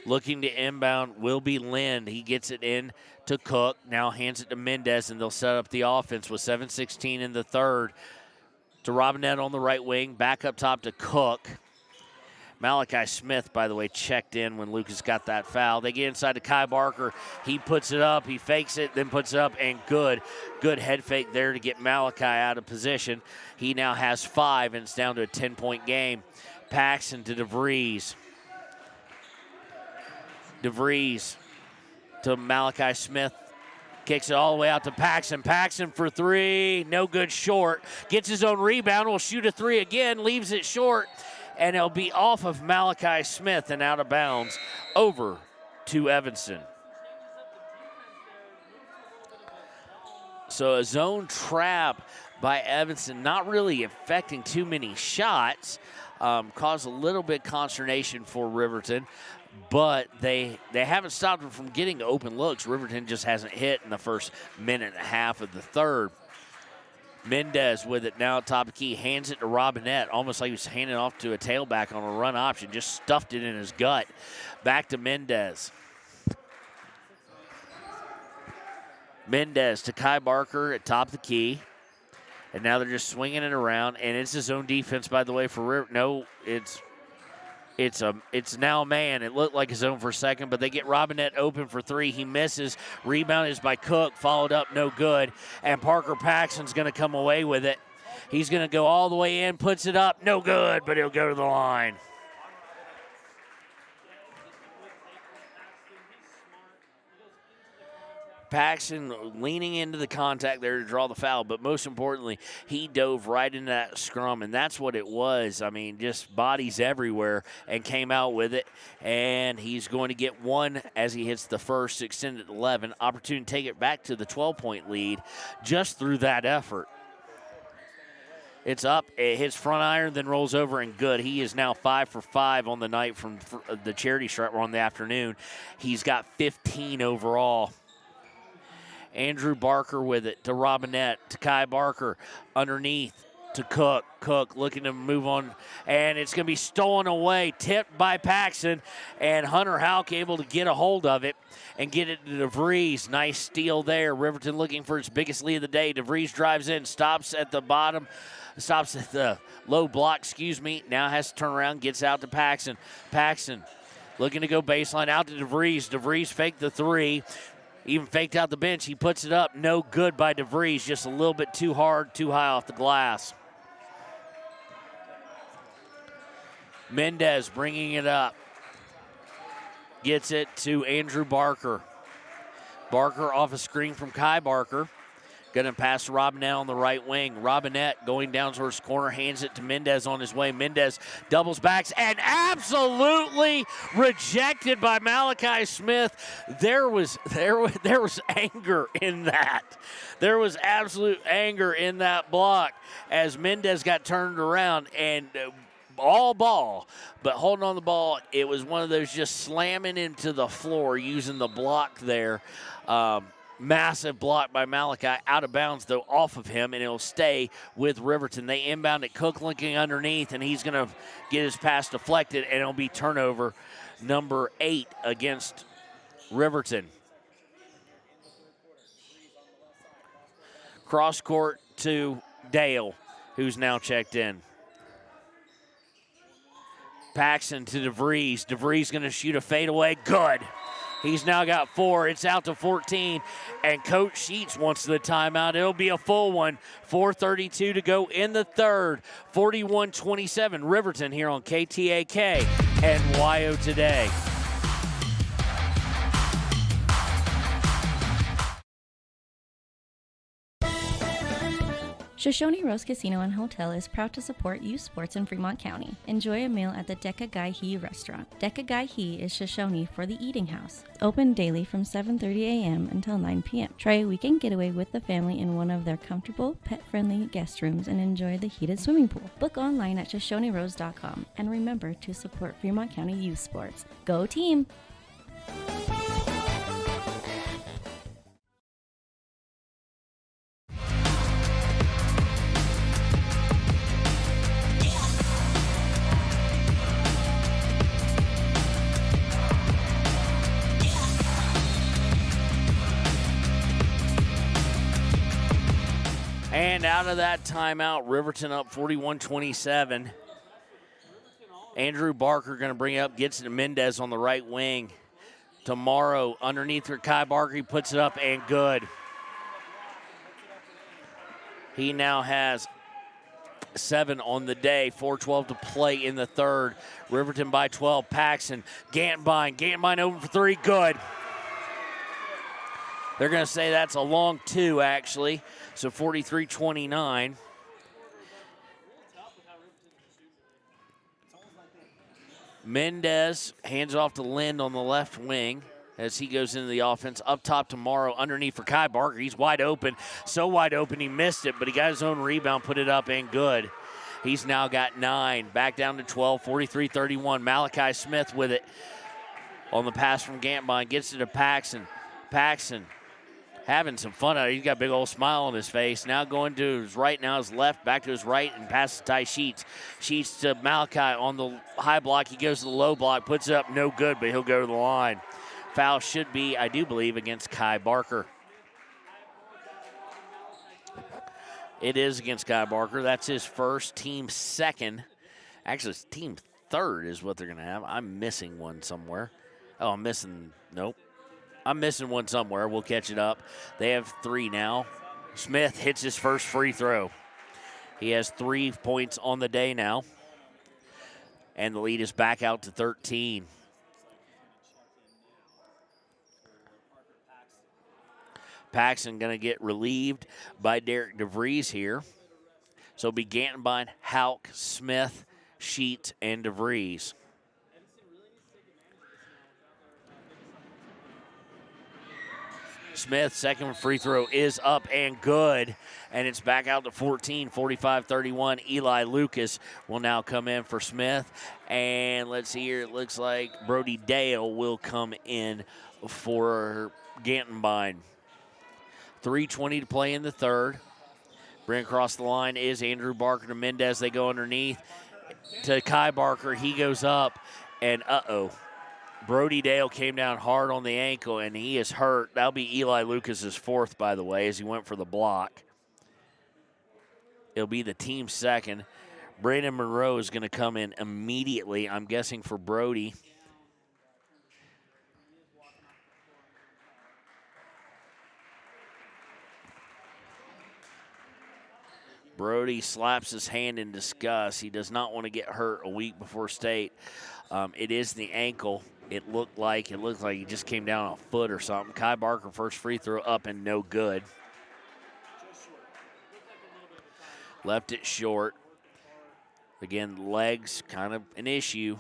Looking to inbound will be Lind. He gets it in to Cook, now hands it to Mendez, and they'll set up the offense with 7:16 in the third. To Robinette on the right wing, back up top to Cook. Malachi Smith, by the way, checked in when Lucas got that foul. They get inside to Kai Barker. He puts it up, he fakes it, then puts it up, and good head fake there to get Malachi out of position. He now has 5, and it's down to a 10-point game. Paxton to DeVries. DeVries to Malachi Smith. Kicks it all the way out to Paxson. Paxson for three, no good, short. Gets his own rebound, will shoot a three again, leaves it short, and it'll be off of Malachi Smith and out of bounds over to Evanston. So a zone trap by Evanston, not really affecting too many shots, caused a little bit consternation for Riverton, but they haven't stopped them from getting open looks. Riverton just hasn't hit in the first minute and a half of the third. Mendez with it now at top of the key, hands it to Robinette, almost like he was handing off to a tailback on a run option, just stuffed it in his gut. Back to Mendez. Mendez to Kai Barker at top of the key. And now they're just swinging it around, and it's his own defense, by the way, for River. No, it's now a man. It looked like his own for a second, but they get Robinette open for three. He misses. Rebound is by Cook, followed up, no good. And Parker Paxson's going to come away with it. He's going to go all the way in, puts it up, no good, but he'll go to the line. Paxson leaning into the contact there to draw the foul, but most importantly, he dove right into that scrum, and that's what it was. I mean, just bodies everywhere, and came out with it, and he's going to get one as he hits the first, extended 11. Opportunity to take it back to the 12-point lead just through that effort. It's up, it hits front iron, then rolls over, and good. He is now 5 for 5 on the night from the charity stripe on the afternoon. He's got 15 overall. Andrew Barker with it to Robinette, to Kai Barker, underneath to Cook. Cook looking to move on, and it's going to be stolen away, tipped by Paxson, and Hunter Houck able to get a hold of it and get it to DeVries. Nice steal there. Riverton looking for its biggest lead of the day. DeVries drives in, stops at the bottom, stops at the low block, now has to turn around, gets out to Paxson. Paxson looking to go baseline, out to DeVries. DeVries faked the three. Even faked out the bench. He puts it up. No good by DeVries. Just a little bit too hard, too high off the glass. Mendez bringing it up. Gets it to Andrew Barker. Barker off a screen from Kai Barker. Going to pass to Robinette on the right wing. Robinette going down towards the corner, hands it to Mendez on his way. Mendez doubles backs and absolutely rejected by Malachi Smith. There was anger in that. There was absolute anger in that block as Mendez got turned around and all ball, but holding on the ball, it was one of those just slamming into the floor using the block there. Massive block by Malachi, out of bounds though, off of him, and it'll stay with Riverton. They inbound it, Cook linking underneath, and he's going to get his pass deflected, and it'll be turnover number 8 against Riverton. Cross court to Dale, who's now checked in. Paxson to DeVries. DeVries going to shoot a fadeaway. Good. He's now got 4. It's out to 14. And Coach Sheets wants the timeout. It'll be a full one. 4:32 to go in the third. 41-27. Riverton here on KTAK and YO Today. Shoshone Rose Casino and Hotel is proud to support youth sports in Fremont County. Enjoy a meal at the Deca Gai He restaurant. Deca Gai He is Shoshone for the eating house. Open daily from 7:30 a.m. until 9 p.m. Try a weekend getaway with the family in one of their comfortable, pet-friendly guest rooms and enjoy the heated swimming pool. Book online at ShoshoneRose.com and remember to support Fremont County youth sports. Go team! And out of that timeout, Riverton up 41-27. Andrew Barker going to bring it up, gets it to Mendez on the right wing. Tomorrow, underneath her, Kai Barker, he puts it up and good. He now has 7 on the day, 4:12 to play in the third. Riverton by 12, Paxson, Gantbine open for 3, good. They're going to say that's a long 2, actually. So 43-29. Mendez hands off to Lind on the left wing as he goes into the offense. Up top tomorrow, underneath for Kai Barker. He's wide open. So wide open he missed it, but he got his own rebound, put it up, and good. He's now got 9. Back down to 12, 43-31. Malachi Smith with it on the pass from Gantbine. Gets it to Paxson. Paxson having some fun out. He's got a big old smile on his face. Now going to his right, now his left, back to his right, and passes to Ty Sheets. Sheets to Malachi on the high block. He goes to the low block, puts it up, no good, but he'll go to the line. Foul should be, I do believe, against Kai Barker. It is against Kai Barker. That's his first, team second. Actually, it's team third is what they're going to have. I'm missing one somewhere. Oh, I'm missing one somewhere. We'll catch it up. They have 3 now. Smith hits his first free throw. He has 3 points on the day now. And the lead is back out to 13. Paxson going to get relieved by Derek DeVries here. So it'll be Gantenbein, Hauk, Smith, Sheet, and DeVries. Smith, second free throw is up and good, and it's back out to 14, 45-31. Eli Lucas will now come in for Smith, and let's see here, it looks like Brody Dale will come in for Gantenbein. 3:20 to play in the third. Bring across the line is Andrew Barker to Mendez. They go underneath to Kai Barker. He goes up, and Brody Dale came down hard on the ankle, and he is hurt. That'll be Eli Lucas's 4th, by the way, as he went for the block. It'll be the team second. Brandon Monroe is going to come in immediately, I'm guessing, for Brody. Brody slaps his hand in disgust. He does not want to get hurt a week before state. It is the ankle. It looked like he just came down a foot or something. Kai Barker, first free throw up and no good. Left it short. Again, legs kind of an issue,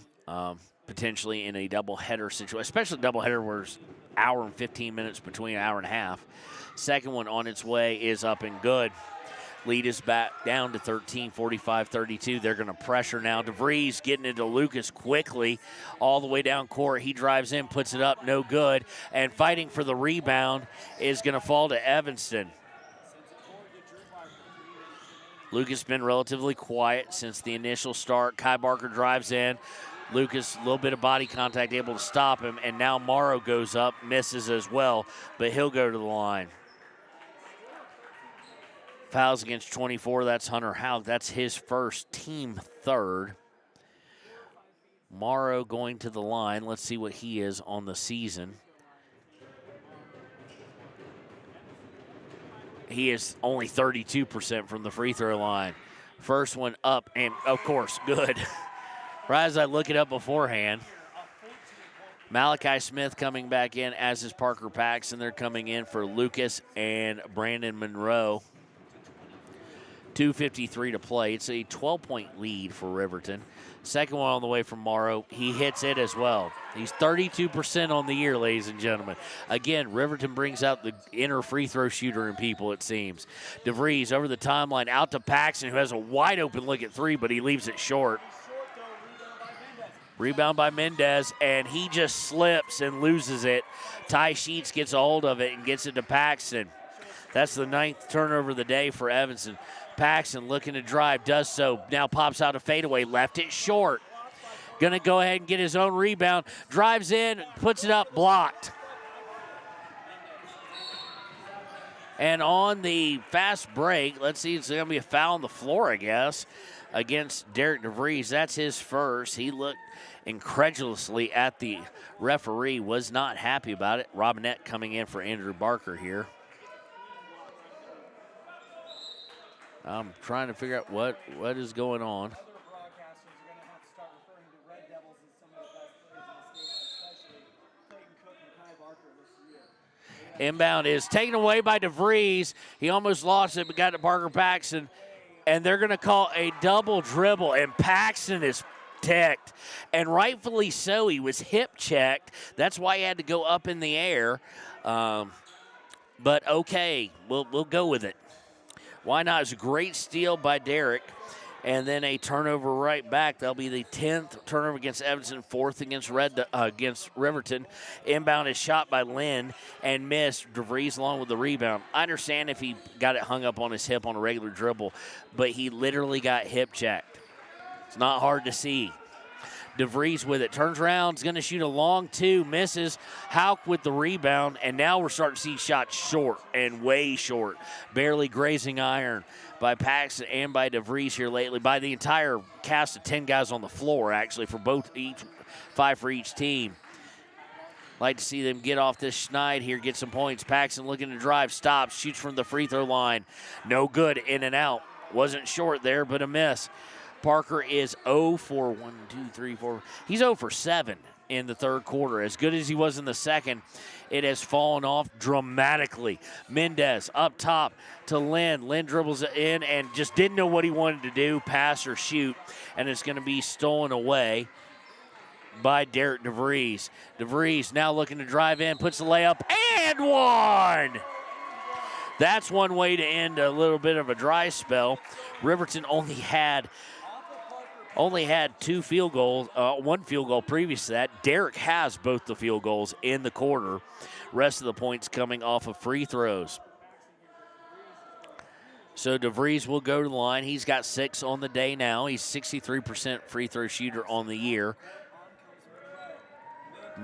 potentially in a doubleheader situation, especially a doubleheader where there's an hour and 15 minutes between, an hour and a half. Second one on its way is up and good. Lead is back down to 13, 45-32. They're going to pressure now. DeVries getting into Lucas quickly all the way down court. He drives in, puts it up, no good. And fighting for the rebound is going to fall to Evanston. Lucas been relatively quiet since the initial start. Kai Barker drives in. Lucas, a little bit of body contact, able to stop him. And now Morrow goes up, misses as well, but he'll go to the line. Fouls against 24, that's Hunter Hauk. That's his first, team third. Morrow going to the line. Let's see what he is on the season. He is only 32% from the free throw line. First one up, and of course, good. Right as I look it up beforehand. Malachi Smith coming back in, as is Parker Paxson. They're coming in for Lucas and Brandon Monroe. 2:53 to play. It's a 12-point lead for Riverton. Second one on the way from Morrow. He hits it as well. He's 32% on the year, ladies and gentlemen. Again, Riverton brings out the inner free throw shooter in people, it seems. DeVries over the timeline, out to Paxson, who has a wide open look at 3, but he leaves it short. Rebound by Mendez, and he just slips and loses it. Ty Sheets gets a hold of it and gets it to Paxson. That's the 9th turnover of the day for Evanston. Paxson looking to drive, does so. Now pops out a fadeaway, left it short. Going to go ahead and get his own rebound. Drives in, puts it up, blocked. And on the fast break, let's see, it's going to be a foul on the floor, I guess, against Derek DeVries. That's his first. He looked incredulously at the referee, was not happy about it. Robinette coming in for Andrew Barker here. I'm trying to figure out what is going on. Inbound is taken away by DeVries. He almost lost it, but got to Parker Paxton. And they're going to call a double dribble, and Paxton is ticked. And rightfully so. He was hip checked. That's why he had to go up in the air. But okay, we'll go with it. Why not? It's a great steal by Derek. And then a turnover right back. That'll be the 10th turnover against Evanston, 4th against Riverton. Inbound is shot by Lynn and missed. DeVries along with the rebound. I understand if he got it hung up on his hip on a regular dribble, but he literally got hip checked. It's not hard to see. DeVries with it. Turns around, is going to shoot a long two, misses. Hauk with the rebound, and now we're starting to see shots short and way short. Barely grazing iron by Paxton and by DeVries here lately, by the entire cast of 10 guys on the floor, actually, for five for each team. Like to see them get off this schneid here, get some points. Paxton looking to drive, stops, shoots from the free throw line. No good, in and out. Wasn't short there, but a miss. Parker is 0 for 1, 2, 3, 4. He's 0 for 7 in the third quarter. As good as he was in the second, it has fallen off dramatically. Mendez up top to Lynn. Lynn dribbles it in and just didn't know what he wanted to do, pass or shoot, and it's going to be stolen away by Derek DeVries. DeVries now looking to drive in, puts the layup, and one! That's one way to end a little bit of a dry spell. Riverton only had 2 field goals, 1 field goal previous to that. Derek has both the field goals in the quarter. Rest of the points coming off of free throws. So DeVries will go to the line. He's got 6 on the day now. He's 63% free throw shooter on the year.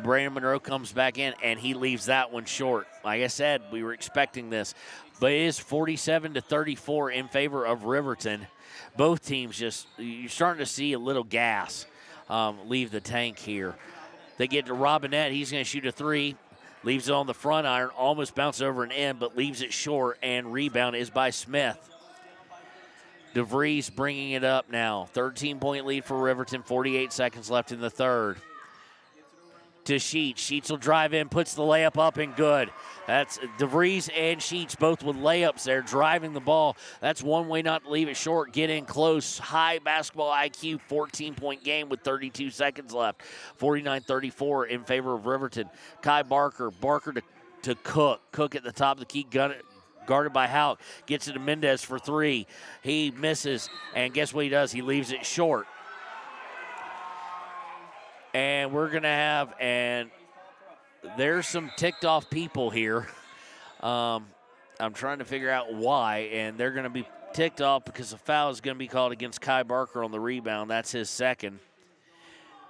Brandon Monroe comes back in, and he leaves that one short. Like I said, we were expecting this. But it is 47-34 in favor of Riverton. Both teams you're starting to see a little gas leave the tank here. They get to Robinette. He's going to shoot a 3. Leaves it on the front iron. Almost bounces over and in, but leaves it short. And rebound is by Smith. DeVries bringing it up now. 13-point lead for Riverton. 48 seconds left in the third. To Sheets. Sheets will drive in, puts the layup up, and good. That's DeVries and Sheets both with layups there, driving the ball. That's one way not to leave it short. Get in close. High basketball IQ, 14-point game with 32 seconds left. 49-34 in favor of Riverton. Kai Barker. Barker to Cook. Cook at the top of the key, guarded by Hauk. Gets it to Mendez for 3. He misses, and guess what he does? He leaves it short. And we're going to have, and there's some ticked off people here. I'm trying to figure out why, and they're going to be ticked off because the foul is going to be called against Kai Barker on the rebound. That's his second.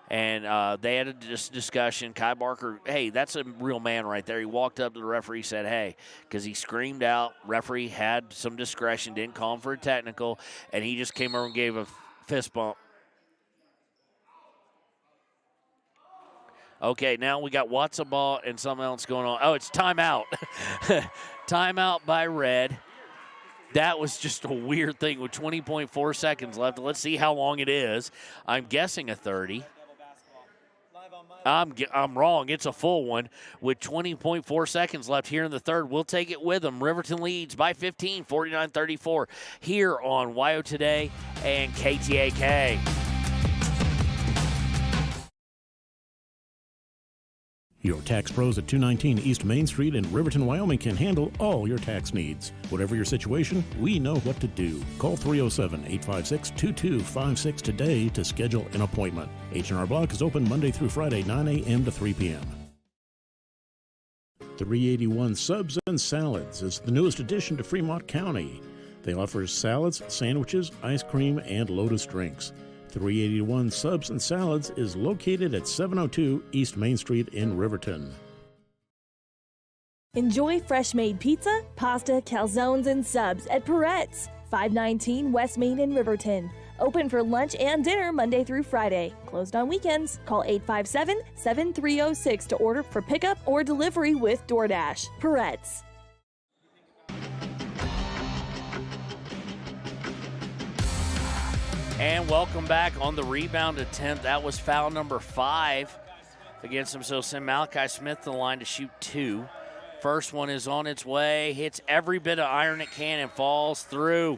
And they had a discussion. Kai Barker, hey, that's a real man right there. He walked up to the referee, said, hey, because he screamed out. Referee had some discretion, didn't call him for a technical, and he just came over and gave a fist bump. Okay, now we got Watson ball and something else going on. Oh, it's timeout. Timeout by Red. That was just a weird thing with 20.4 seconds left. Let's see how long it is. I'm guessing a 30. I'm wrong. It's a full one with 20.4 seconds left here in the third. We'll take it with them. Riverton leads by 15, 49-34 here on YO Today and KTAK. Your tax pros at 219 East Main Street in Riverton, Wyoming can handle all your tax needs. Whatever your situation, we know what to do. Call 307-856-2256 today to schedule an appointment. H&R Block is open Monday through Friday, 9 a.m. to 3 p.m. 381 Subs and Salads is the newest addition to Fremont County. They offer salads, sandwiches, ice cream, and Lotus drinks. 381 Subs and Salads is located at 702 East Main Street in Riverton. Enjoy fresh-made pizza, pasta, calzones, and subs at Peretz, 519 West Main in Riverton. Open for lunch and dinner Monday through Friday. Closed on weekends. Call 857-7306 to order for pickup or delivery with DoorDash. Peretz. And welcome back on the rebound attempt. That was foul number 5 against him. So send Malachi Smith to the line to shoot 2. First one is on its way, hits every bit of iron it can and falls through.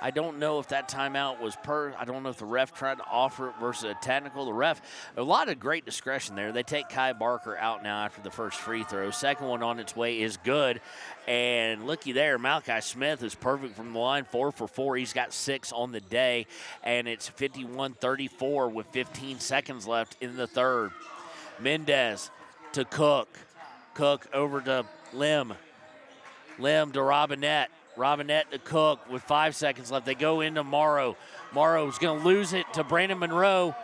I don't know if that timeout was I don't know if the ref tried to offer it versus a technical. The ref, a lot of great discretion there. They take Kai Barker out now after the first free throw. Second one on its way is good. And looky there, Malachi Smith is perfect from the line, 4 for 4. He's got 6 on the day, and it's 51-34 with 15 seconds left in the third. Mendez to Cook. Cook over to Lim. Lim to Robinette. Robinette to Cook with 5 seconds left. They go into Morrow. Morrow's going to lose it to Brandon Monroe,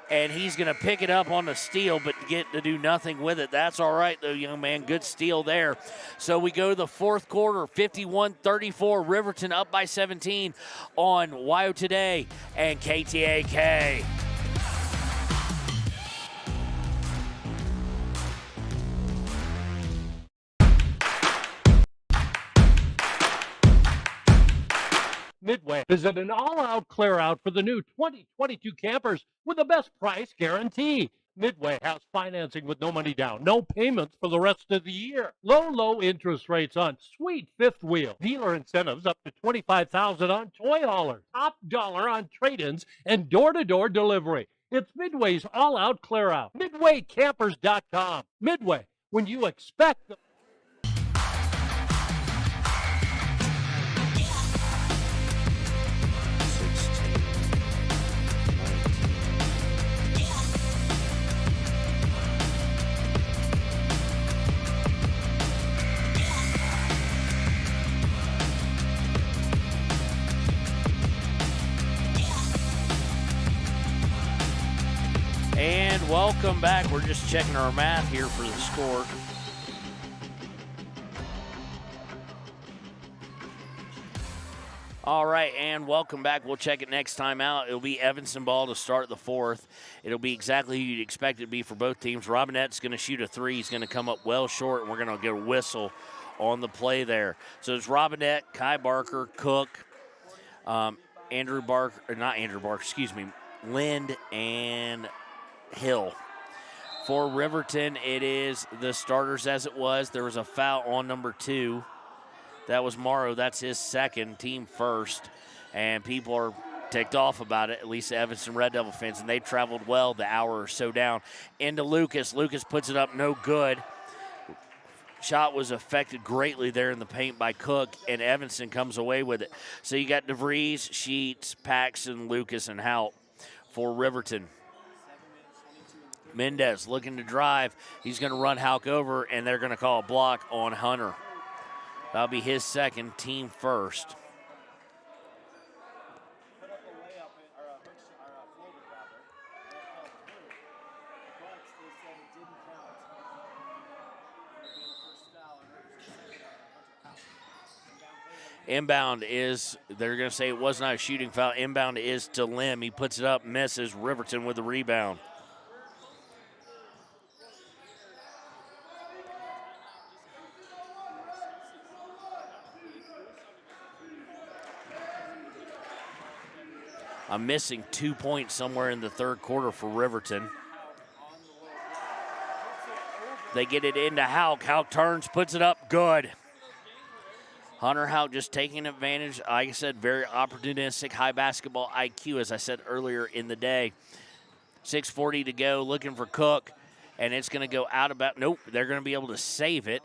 and he's going to pick it up on the steal, but get to do nothing with it. That's all right, though, young man. Good steal there. So we go to the fourth quarter, 51-34. Riverton up by 17 on WYO Today and KTAK. Midway is at an all-out clear-out for the new 2022 campers with the best price guarantee. Midway has financing with no money down, no payments for the rest of the year. Low interest rates on sweet fifth wheel. Dealer incentives up to $25,000 on toy haulers. Top dollar on trade-ins and door-to-door delivery. It's Midway's all-out clear-out. MidwayCampers.com. Midway, when you expect the... And welcome back. We're just checking our math here for the score. All right, and welcome back. We'll check it next time out. It'll be Evanston ball to start the fourth. It'll be exactly who you'd expect it to be for both teams. Robinette's going to shoot a three. He's going to come up well short, and we're going to get a whistle on the play there. So it's Robinette, Kai Barker, Cook, Lind, and Hill. For Riverton, it is the starters as it was. There was a foul on number 2. That was Morrow. That's his second, team first. And people are ticked off about it, at least the Evanston Red Devil fans, and they traveled well the hour or so down. Into Lucas. Lucas puts it up, no good. Shot was affected greatly there in the paint by Cook, and Evanston comes away with it. So you got DeVries, Sheets, Paxson, Lucas, and Hout for Riverton. Mendez looking to drive. He's going to run Houck over, and they're going to call a block on Hunter. That'll be his second, team first. Inbound is, they're going to say it was not a shooting foul. Inbound is to Lim. He puts it up, misses. Riverton with the rebound. I'm missing 2 points somewhere in the third quarter for Riverton. They get it into Houck. Houck turns, puts it up, good. Hunter Houck just taking advantage. Like I said, very opportunistic, high basketball IQ, as I said earlier in the day. 6:40 to go, looking for Cook, and it's going to go out about, nope, they're going to be able to save it.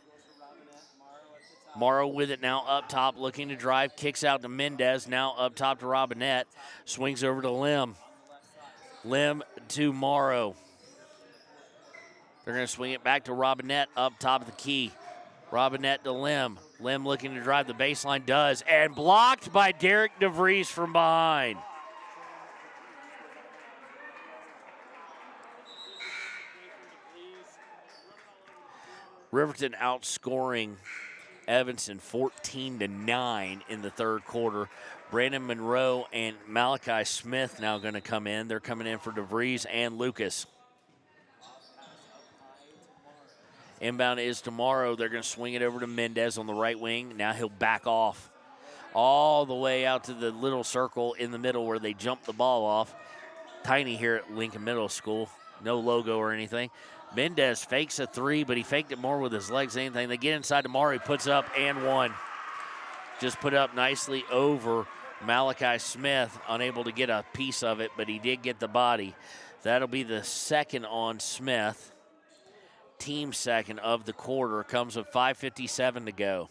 Morrow with it now up top, looking to drive, kicks out to Mendez, now up top to Robinette, swings over to Lim. Lim to Morrow. They're going to swing it back to Robinette up top of the key. Robinette to Lim. Lim looking to drive the baseline, does, and blocked by Derek DeVries from behind. Riverton outscoring Evanston 14-9 in the third quarter. Brandon Monroe and Malachi Smith now going to come in. They're coming in for DeVries and Lucas. Inbound is tomorrow. They're going to swing it over to Mendez on the right wing. Now he'll back off all the way out to the little circle in the middle where they jump the ball off. tiny here at Lincoln Middle School. No logo or anything. Mendez fakes a three, but he faked it more with his legs than anything. They get inside tomorrow. He puts up and one. Just put up nicely over Malachi Smith, unable to get a piece of it, but he did get the body. That'll be the second on Smith. Team second of the quarter. Comes with 5:57 to go.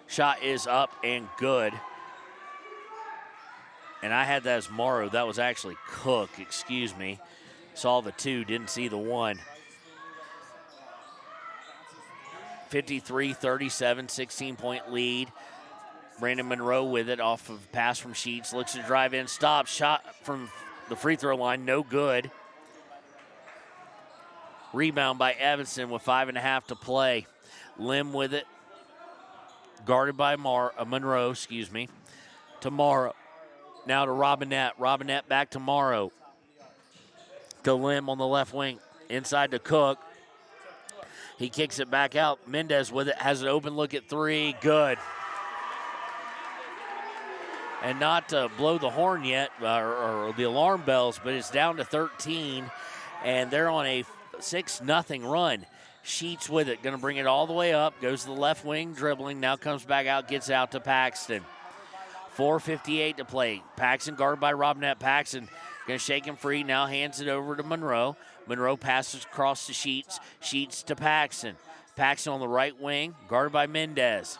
Shot is up and good. And I had that as Morrow. That was actually Cook, excuse me. Saw the two, didn't see the one. 53-37, 16-point lead. Brandon Monroe with it off of pass from Sheets. Looks to drive in, stops. Shot from the free throw line, no good. Rebound by Evanston with 5.5 to play. Lim with it. Guarded by Monroe, excuse me. To Morrow. Now to Robinette. Robinette back to Morrow. To Lim on the left wing. Inside to Cook. He kicks it back out. Mendez with it. Has an open look at three. Good. And not to blow the horn yet, or the alarm bells, but it's down to 13, and they're on a 6-0 run. Sheets with it, going to bring it all the way up, goes to the left wing, dribbling, now comes back out, gets out to Paxton. 4:58 to play. Paxton guarded by Robinette. Paxton going to shake him free, now hands it over to Monroe. Monroe passes across to Sheets. Sheets to Paxton. Paxton on the right wing, guarded by Mendez.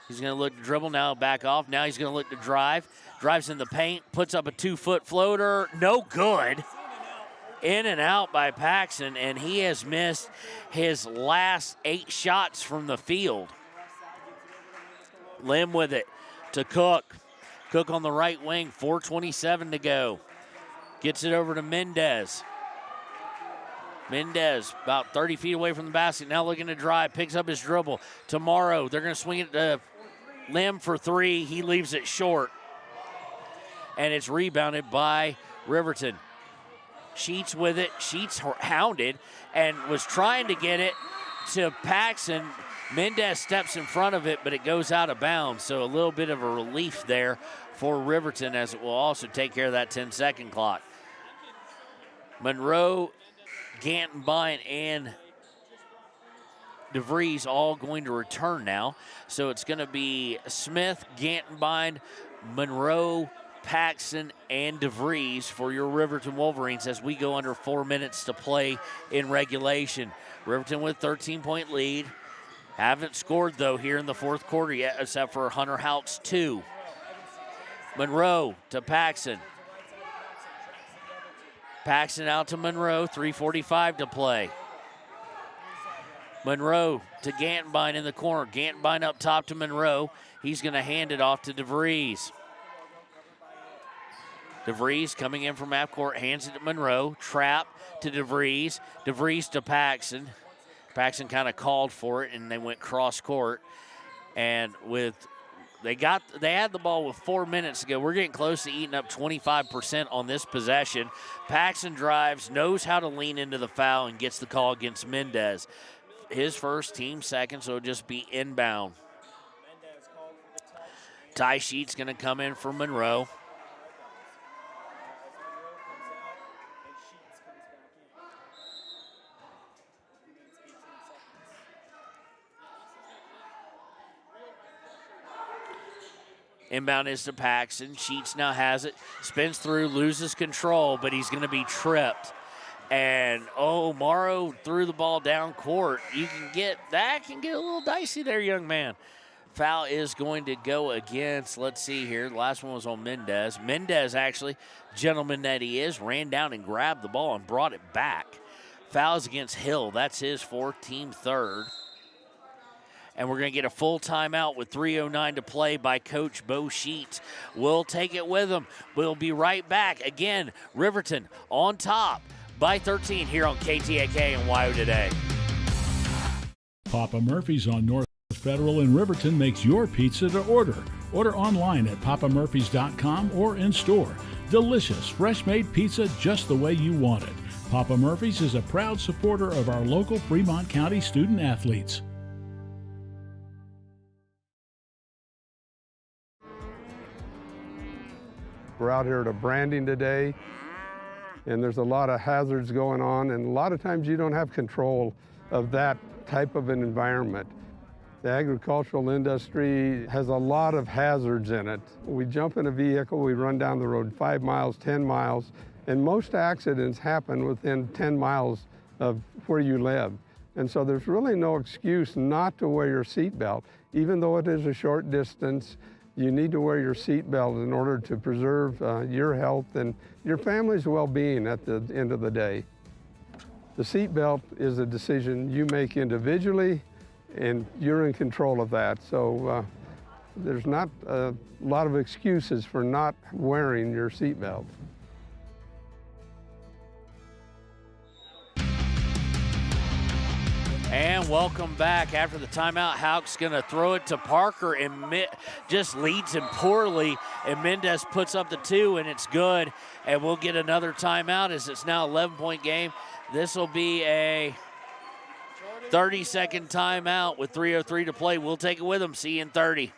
He's going to look to dribble, now back off. Now he's going to look to drive. Drives in the paint, puts up a 2-foot floater. No good. In and out by Paxton, and he has missed his last 8 shots from the field. Lim with it to Cook. Cook on the right wing, 4:27 to go. Gets it over to Mendez. Mendez about 30 feet away from the basket, now looking to drive, picks up his dribble. Tomorrow, they're going to swing it to Lim for three. He leaves it short. And it's rebounded by Riverton. Sheets with it. Sheets hounded and was trying to get it to Paxton. Mendez steps in front of it, but it goes out of bounds. So a little bit of a relief there for Riverton, as it will also take care of that 10-second clock. Monroe, Gantenbein, and DeVries all going to return now. So it's going to be Smith, Gantenbein, Monroe, Paxton, and DeVries for your Riverton Wolverines as we go under 4 minutes to play in regulation. Riverton with 13-point lead. Haven't scored, though, here in the fourth quarter yet, except for Hunter Houck's 2. Monroe to Paxton. Paxton out to Monroe, 3:45 to play. Monroe to Gantenbein in the corner. Gantenbein up top to Monroe. He's going to hand it off to DeVries. DeVries coming in from half court, hands it to Monroe. Trap to DeVries. DeVries to Paxton. Paxton kind of called for it, and they went cross court. And they had the ball with 4 minutes to go. We're getting close to eating up 25% on this possession. Paxton drives, knows how to lean into the foul, and gets the call against Mendez. His first, team second, so it'll just be inbound. Ty Sheets going to come in for Monroe. Inbound is to Paxton. Sheets now has it. Spins through, loses control, but he's going to be tripped. And, Morrow threw the ball down court. That can get a little dicey there, young man. Foul is going to go against, let's see here. The last one was on Mendez. Mendez, actually, gentleman that he is, ran down and grabbed the ball and brought it back. Foul is against Hill. That's his fourth, team third. And we're going to get a full timeout with 3:09 to play by Coach Bo Sheets. We'll take it with him. We'll be right back. Again, Riverton on top by 13 here on KTAK and WYO Today. Papa Murphy's on North Federal in Riverton makes your pizza to order. Order online at papamurphys.com or in store. Delicious, fresh-made pizza just the way you want it. Papa Murphy's is a proud supporter of our local Fremont County student athletes. We're out here at a branding today, and there's a lot of hazards going on, and a lot of times you don't have control of that type of an environment. The agricultural industry has a lot of hazards in it. We jump in a vehicle, we run down the road 5 miles, 10 miles, and most accidents happen within 10 miles of where you live. And so there's really no excuse not to wear your seatbelt. Even though it is a short distance, you need to wear your seatbelt in order to preserve your health and your family's well-being at the end of the day. The seatbelt is a decision you make individually, and you're in control of that. So there's not a lot of excuses for not wearing your seatbelt. And welcome back. After the timeout, Hauk's going to throw it to Parker and just leads him poorly. And Mendez puts up the 2, and it's good. And we'll get another timeout as it's now 11-point game. This will be a 30-second timeout with 3:03 to play. We'll take it with them. See you in 30.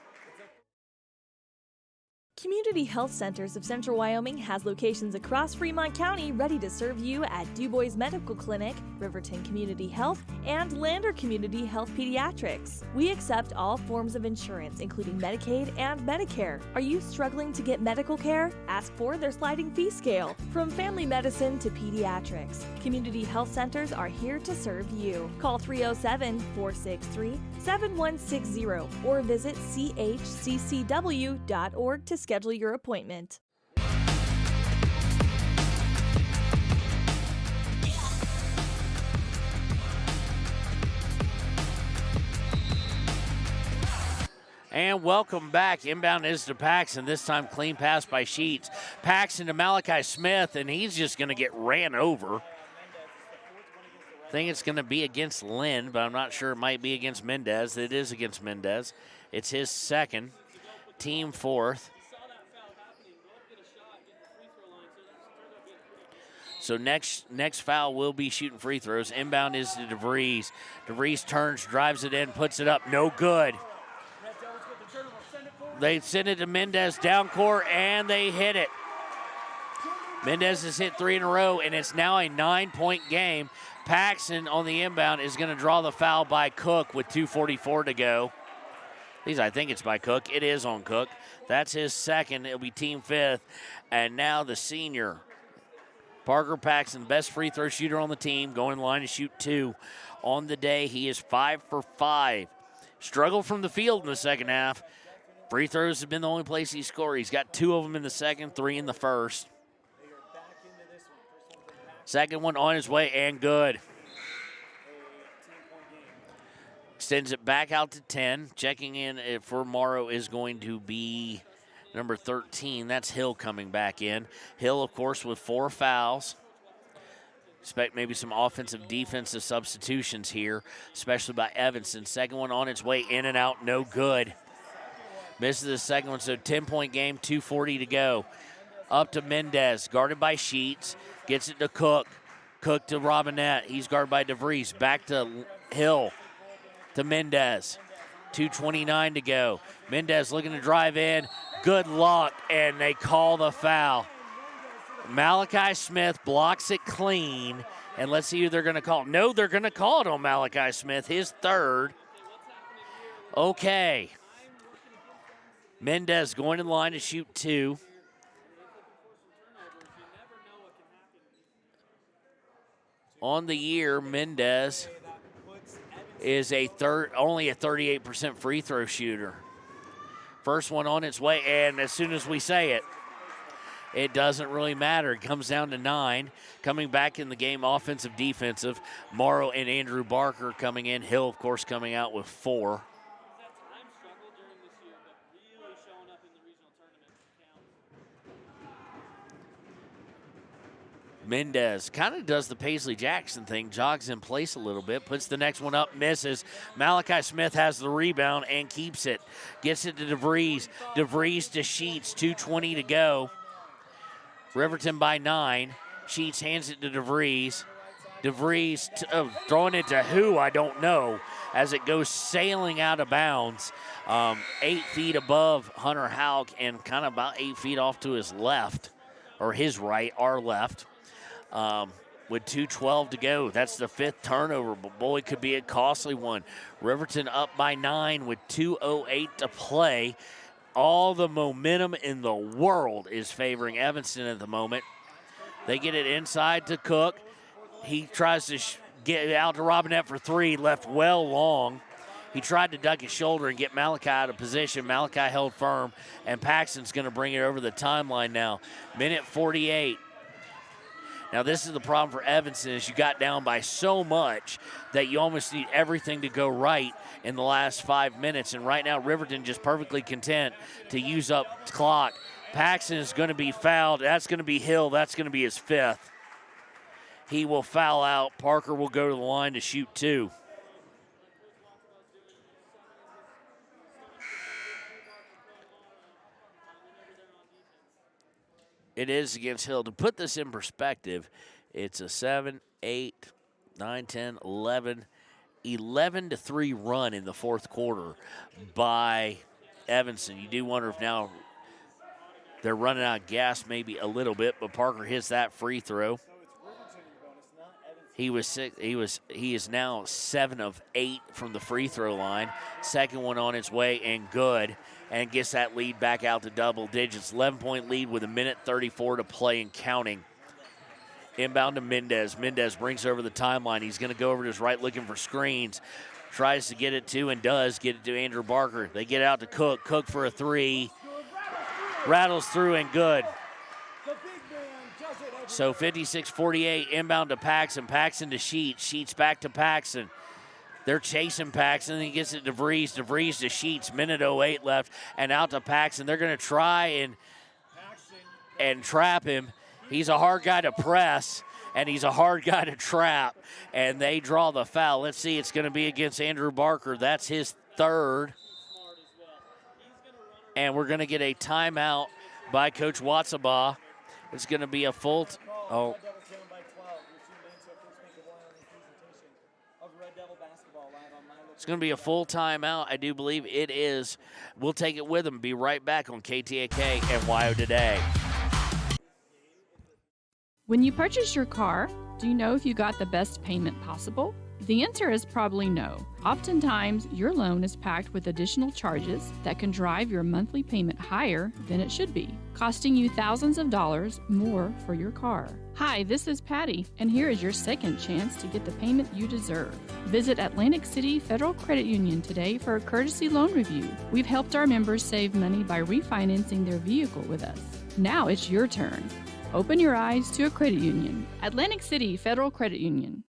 Community Health Centers of Central Wyoming has locations across Fremont County ready to serve you at Du Bois Medical Clinic, Riverton Community Health, and Lander Community Health Pediatrics. We accept all forms of insurance, including Medicaid and Medicare. Are you struggling to get medical care? Ask for their sliding fee scale. From family medicine to pediatrics, Community Health Centers are here to serve you. Call 307-463-7160 or visit chccw.org to schedule your appointment. And welcome back. Inbound is to Paxton. This time clean pass by Sheets. Paxton to Malachi Smith, and he's just going to get ran over. I think it's going to be against Lynn, but I'm not sure. It might be against Mendez. It is against Mendez. It's his second, team fourth. So next foul will be shooting free throws. Inbound is to DeVries. DeVries turns, drives it in, puts it up. No good. They send it to Mendez down court, and they hit it. Mendez has hit 3 in a row, and it's now a 9-point game. Paxton on the inbound is going to draw the foul by Cook with 2:44 to go. At least I think it's by Cook. It is on Cook. That's his second. It'll be team fifth. And now the senior, Parker Paxton, best free throw shooter on the team, going in line to shoot 2. On the day, he is 5 for 5. Struggled from the field in the second half. Free throws have been the only place he scored. He's got 2 of them in the second, 3 in the first. Second one on his way and good. Extends it back out to 10. Checking in for Morrow is going to be number 13. That's Hill coming back in. Hill, of course, with 4 fouls. Expect maybe some offensive, defensive substitutions here, especially by Evanston. Second one on its way in and out, no good. Misses the second one, so 10-point game, 2:40 to go. Up to Mendez, guarded by Sheets. Gets it to Cook. Cook to Robinette. He's guarded by DeVries. Back to Hill. To Mendez. 2:29 to go. Mendez looking to drive in. Good luck, and they call the foul. Malachi Smith blocks it clean, and let's see who they're going to call. No, they're going to call it on Malachi Smith, his third. Okay. Mendez going in line to shoot 2. On the year, Mendez is only a 38% free throw shooter. First one on its way, and as soon as we say it, it doesn't really matter. It comes down to 9. Coming back in the game, offensive, defensive. Morrow and Andrew Barker coming in. Hill, of course, coming out with 4. Mendez kind of does the Paisley Jackson thing, jogs in place a little bit, puts the next one up, misses. Malachi Smith has the rebound and keeps it. Gets it to DeVries. DeVries to Sheets, 2:20 to go. Riverton by 9. Sheets hands it to DeVries. DeVries throwing it to who, I don't know, as it goes sailing out of bounds 8 feet above Hunter Hauk and kind of about 8 feet off to his left, or his right, our left, with 2:12 to go. That's the 5th turnover, but boy, it could be a costly one. Riverton up by 9 with 2:08 to play. All the momentum in the world is favoring Evanston at the moment. They get it inside to Cook. He tries to get it out to Robinette for 3, left well long. He tried to duck his shoulder and get Malachi out of position. Malachi held firm, and Paxton's going to bring it over the timeline now. Minute 48. Now, this is the problem for Evanston is you got down by so much that you almost need everything to go right in the last 5 minutes. And right now, Riverton just perfectly content to use up clock. Paxton is going to be fouled. That's going to be Hill. That's going to be his 5th. He will foul out. Parker will go to the line to shoot 2. It is against Hill. To put this in perspective, it's a 7, 8, 9, 10, 11 to 3 run in the 4th quarter by Evanston. You do wonder if now they're running out of gas maybe a little bit, but Parker hits that free throw. He is now 7 of 8 from the free throw line. Second one on its way and good, and gets that lead back out to double digits. 11-point lead with 1:34 to play and counting. Inbound to Mendez. Mendez brings over the timeline. He's going to go over to his right looking for screens. Tries to get it to and does get it to Andrew Barker. They get out to Cook. Cook for a 3. Rattles through and good. So 56-48, inbound to Paxton. Paxton to Sheets. Sheets back to Paxton. They're chasing Paxton. He gets it to DeVries. DeVries to Sheets. Minute 08 left. And out to Paxton. They're going to try and trap him. He's a hard guy to press, and he's a hard guy to trap. And they draw the foul. Let's see. It's going to be against Andrew Barker. That's his 3rd. And we're going to get a timeout by Coach Watsabaugh. It's going to be a full It's going to be a full timeout. I do believe it is. We'll take it with them. Be right back on KTAK and WYO Today. When you purchase your car, do you know if you got the best payment possible? The answer is probably no. Oftentimes, your loan is packed with additional charges that can drive your monthly payment higher than it should be, costing you thousands of dollars more for your car. Hi, this is Patty, and here is your second chance to get the payment you deserve. Visit Atlantic City Federal Credit Union today for a courtesy loan review. We've helped our members save money by refinancing their vehicle with us. Now it's your turn. Open your eyes to a credit union. Atlantic City Federal Credit Union.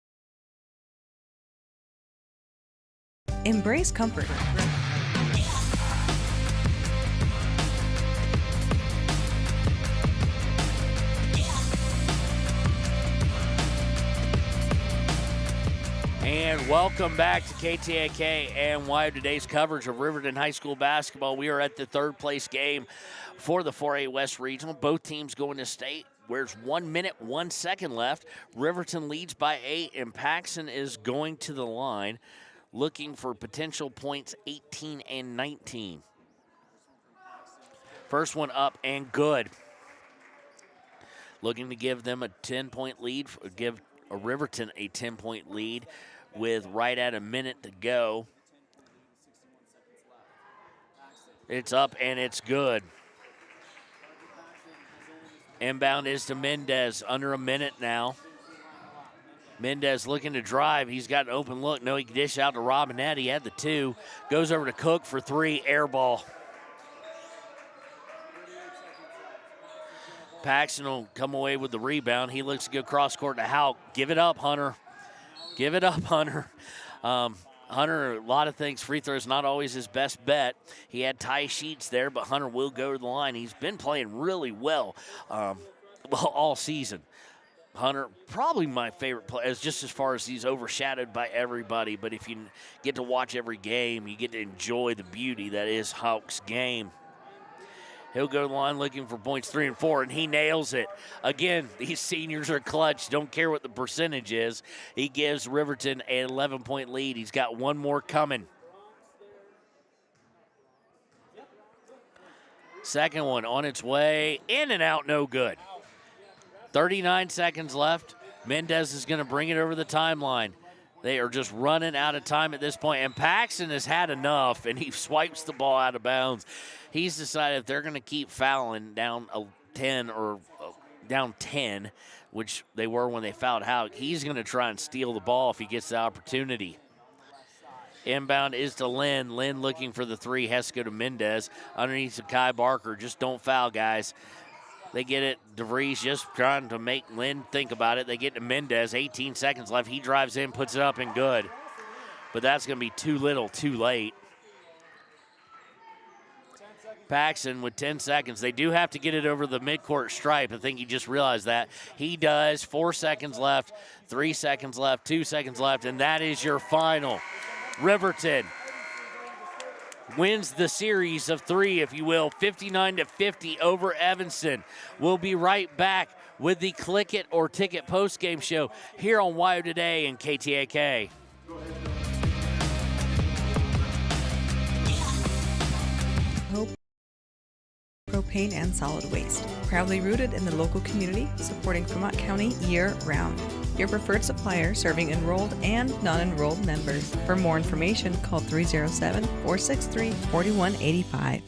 Embrace comfort. And welcome back to KTAK and WYO Today's coverage of Riverton High School basketball. We are at the 3rd place game for the 4A West Regional. Both teams going to state. There's 1 minute, 1 second left. Riverton leads by 8, and Paxton is going to the line looking for potential points 18 and 19. First one up and good. Looking to give them a 10-point lead, give Riverton a 10-point lead with right at a minute to go. It's up and it's good. Inbound is to Mendez, under a minute now. Mendez looking to drive. He's got an open look. No, he can dish out to Robinette. He had the 2. Goes over to Cook for 3. Air ball. Paxton will come away with the rebound. He looks to go cross court to Hauk. Give it up, Hunter. Give it up, Hunter. Hunter, a lot of things. Free throws not always his best bet. He had Ty Sheets there, but Hunter will go to the line. He's been playing really well all season. Hunter, probably my favorite player, just as far as he's overshadowed by everybody. But if you get to watch every game, you get to enjoy the beauty that is Hauk's game. He'll go to the line looking for points 3 and 4, and he nails it. Again, these seniors are clutch. Don't care what the percentage is. He gives Riverton an 11-point lead. He's got one more coming. Second one on its way, in and out, no good. 39 seconds left. Mendez is going to bring it over the timeline. They are just running out of time at this point, and Paxton has had enough, and he swipes the ball out of bounds. He's decided if they're going to keep fouling down 10 or down 10, which they were when they fouled Houck, he's going to try and steal the ball if he gets the opportunity. Inbound is to Lynn. Lynn looking for the three, has to go to Mendez. Underneath to Kai Barker. Just don't foul, guys. They get it. DeVries just trying to make Lynn think about it. They get to Mendez. 18 seconds left. He drives in, puts it up, and good. But that's going to be too little, too late. Paxton with 10 seconds. They do have to get it over the midcourt stripe. I think he just realized that. He does. 4 seconds left, 3 seconds left, 2 seconds left, and that is your final. Riverton wins the series of 3, if you will, 59-50 over Evanston. We'll be right back with the Click It or Ticket postgame show here on WYO Today and KTAK. Hope Propane and Solid Waste. Proudly rooted in the local community, supporting Fremont County year-round. Your preferred supplier serving enrolled and non-enrolled members. For more information, call 307-463-4185.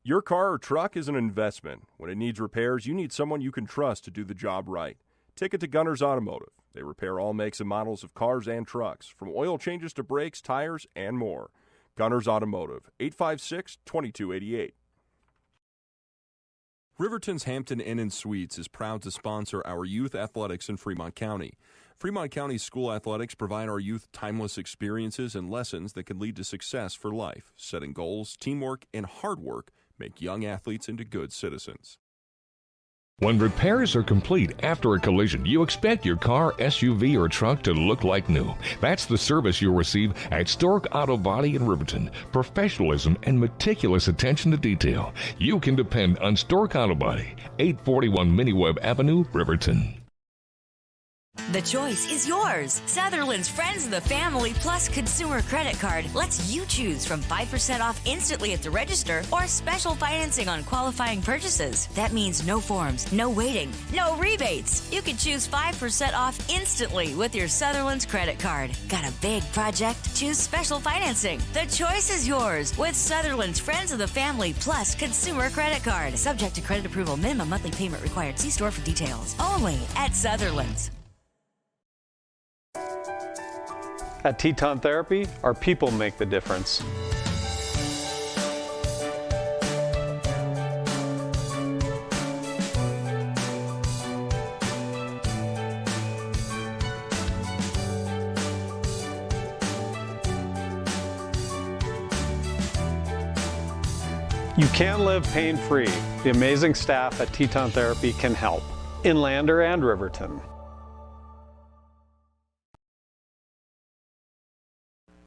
Your car or truck is an investment. When it needs repairs, you need someone you can trust to do the job right. Take it to Gunners Automotive. They repair all makes and models of cars and trucks, from oil changes to brakes, tires, and more. Gunners Automotive, 856-2288. Riverton's Hampton Inn & Suites is proud to sponsor our youth athletics in Fremont County. Fremont County school athletics provide our youth timeless experiences and lessons that can lead to success for life. Setting goals, teamwork, and hard work make young athletes into good citizens. When repairs are complete after a collision, you expect your car, SUV, or truck to look like new. That's the service you'll receive at Stork Auto Body in Riverton. Professionalism and meticulous attention to detail. You can depend on Stork Auto Body, 841 Miniweb Avenue, Riverton. The choice is yours. Sutherland's Friends of the Family Plus Consumer Credit Card lets you choose from 5% off instantly at the register or special financing on qualifying purchases. That means no forms, no waiting, no rebates. You can choose 5% off instantly with your Sutherland's credit card. Got a big project? Choose special financing. The choice is yours with Sutherland's Friends of the Family Plus Consumer Credit Card. Subject to credit approval. Minimum monthly payment required. See store for details. Only at Sutherland's. At Teton Therapy, our people make the difference. You can live pain-free. The amazing staff at Teton Therapy can help in Lander and Riverton.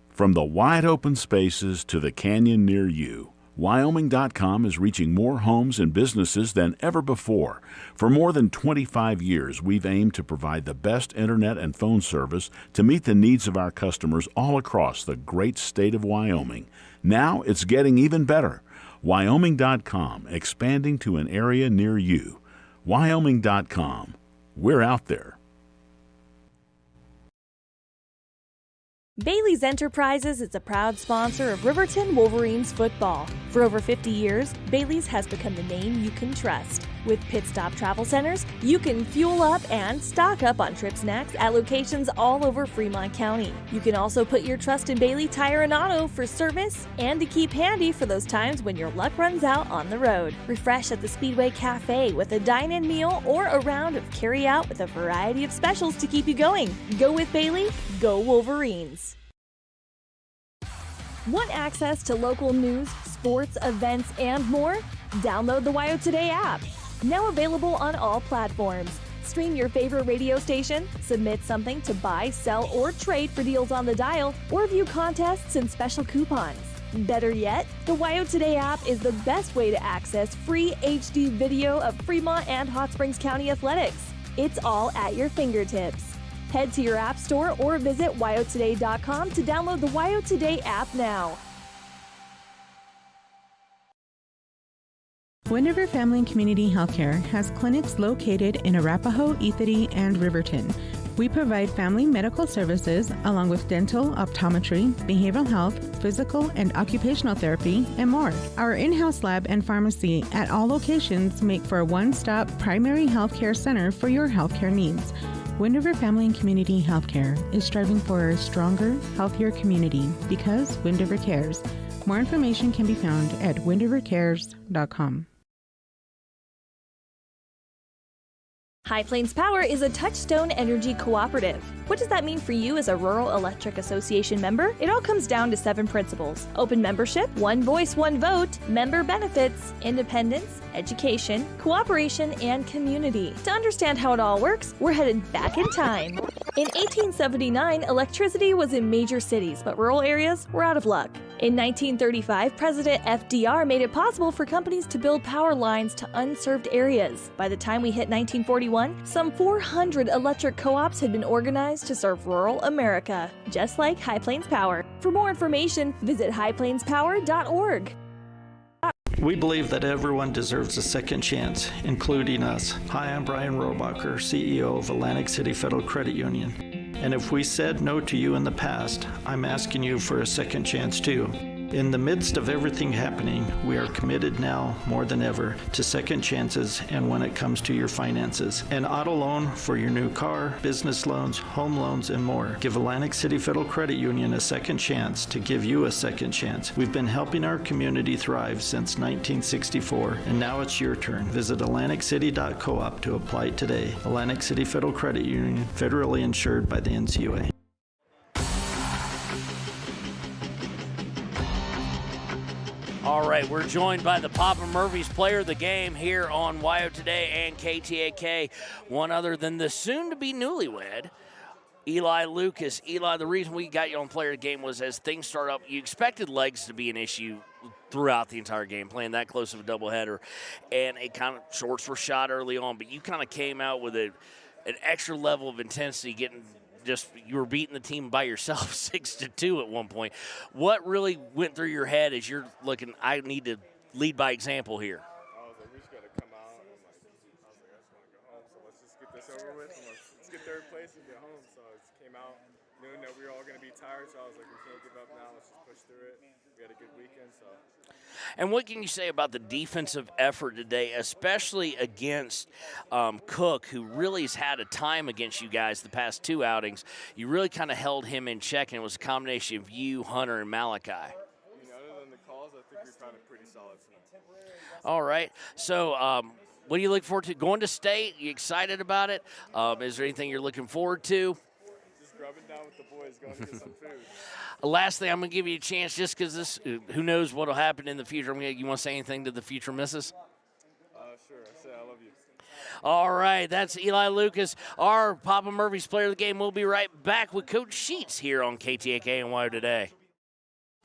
From the wide open spaces to the canyon near you, Wyoming.com is reaching more homes and businesses than ever before. For more than 25 years, we've aimed to provide the best internet and phone service to meet the needs of our customers all across the great state of Wyoming. Now it's getting even better. Wyoming.com, expanding to an area near you. Wyoming.com. We're out there. Bailey's Enterprises is a proud sponsor of Riverton Wolverines football. For over 50 years, Bailey's has become the name you can trust. With Pit Stop Travel Centers, you can fuel up and stock up on trip snacks at locations all over Fremont County. You can also put your trust in Bailey Tire and Auto for service and to keep handy for those times when your luck runs out on the road. Refresh at the Speedway Cafe with a dine-in meal or a round of carry-out with a variety of specials to keep you going. Go with Bailey, go Wolverines. Want access to local news, sports, events, and more? Download the WYO Today app. Now available on all platforms. Stream your favorite radio station, submit something to buy, sell, or trade for deals on the dial, or view contests and special coupons. Better yet, the WYO Today app is the best way to access free HD video of Fremont and Hot Springs County athletics. It's all at your fingertips. Head to your app store or visit wyotoday.com to download the WYO Today app now. Wind River Family and Community Healthcare has clinics located in Arapahoe, Ethity, and Riverton. We provide family medical services along with dental, optometry, behavioral health, physical and occupational therapy, and more. Our in-house lab and pharmacy at all locations make for a one-stop primary healthcare center for your healthcare needs. Wind River Family and Community Healthcare is striving for a stronger, healthier community because Wind River cares. More information can be found at windrivercares.com. High Plains Power is a Touchstone Energy cooperative. What does that mean for you as a Rural Electric Association member? It all comes down to 7 principles: open membership, one voice, one vote, member benefits, independence, education, cooperation, and community. To understand how it all works, we're headed back in time. In 1879, electricity was in major cities, but rural areas were out of luck. In 1935, President FDR made it possible for companies to build power lines to unserved areas. By the time we hit 1941, some 400 electric co-ops had been organized to serve rural America, just like High Plains Power. For more information, visit highplainspower.org. We believe that everyone deserves a second chance, including us. Hi, I'm Brian Robacher, CEO of Atlantic City Federal Credit Union. And if we said no to you in the past, I'm asking you for a second chance too. In the midst of everything happening, we are committed now more than ever to second chances and when it comes to your finances. An auto loan for your new car, business loans, home loans, and more. Give Atlantic City Federal Credit Union a second chance to give you a second chance. We've been helping our community thrive since 1964, and now it's your turn. Visit atlanticcity.coop to apply today. Atlantic City Federal Credit Union, federally insured by the NCUA. All right, we're joined by the Papa Murphy's Player of the Game here on WYO Today and KTAK, one other than the soon-to-be newlywed, Eli Lucas. Eli, the reason we got you on Player of the Game was as things start up, you expected legs to be an issue throughout the entire game, playing that close of a doubleheader, and it kind of shorts were shot early on, but you kind of came out with an extra level of intensity, you were beating the team by yourself 6-2 at one point. What really went through your head as you're looking, I need to lead by example here? I was like, we just got to come out. I just want to go home. So let's just get this over with. Let's get third place and get home. So I just came out knowing that we were all going to be tired. So I was like, we can't give up now. Let's just push through it. We had a good weekend. And what can you say about the defensive effort today, especially against Cook, who really has had a time against you guys the past 2 outings? You really kind of held him in check, and it was a combination of you, Hunter, and Malachi. Other than the calls, I think we found it pretty solid tonight. All right. So what do you look forward to? Going to state? You excited about it? Is there anything you're looking forward to? Just grubbing down with the boys, going to get some food. Last thing, I'm going to give you a chance just because who knows what will happen in the future. You want to say anything to the future missus? Sure. I say I love you. All right. That's Eli Lucas, our Papa Murphy's Player of the Game. We'll be right back with Coach Sheets here on KTAK and WYO Today.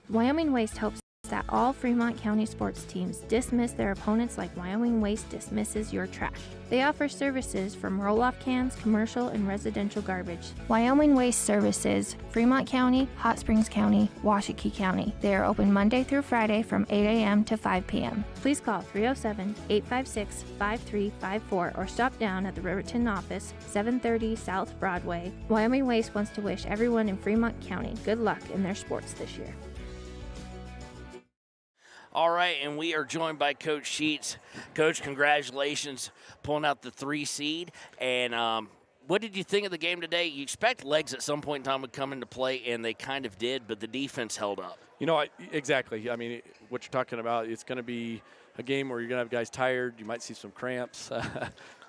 Wyoming Waste hopes that all Fremont County sports teams dismiss their opponents like Wyoming Waste dismisses your trash. They offer services from roll-off cans, commercial, and residential garbage. Wyoming Waste services Fremont County, Hot Springs County, Washakie County. They are open Monday through Friday from 8 a.m. to 5 p.m. Please call 307-856-5354 or stop down at the Riverton office, 730 South Broadway. Wyoming Waste wants to wish everyone in Fremont County good luck in their sports this year. All right, and we are joined by Coach Sheets. Coach, congratulations pulling out the 3 seed. And what did you think of the game today? You expect legs at some point in time would come into play, and they kind of did, but the defense held up. Exactly. I mean, what you're talking about, it's going to be a game where you're going to have guys tired. You might see some cramps.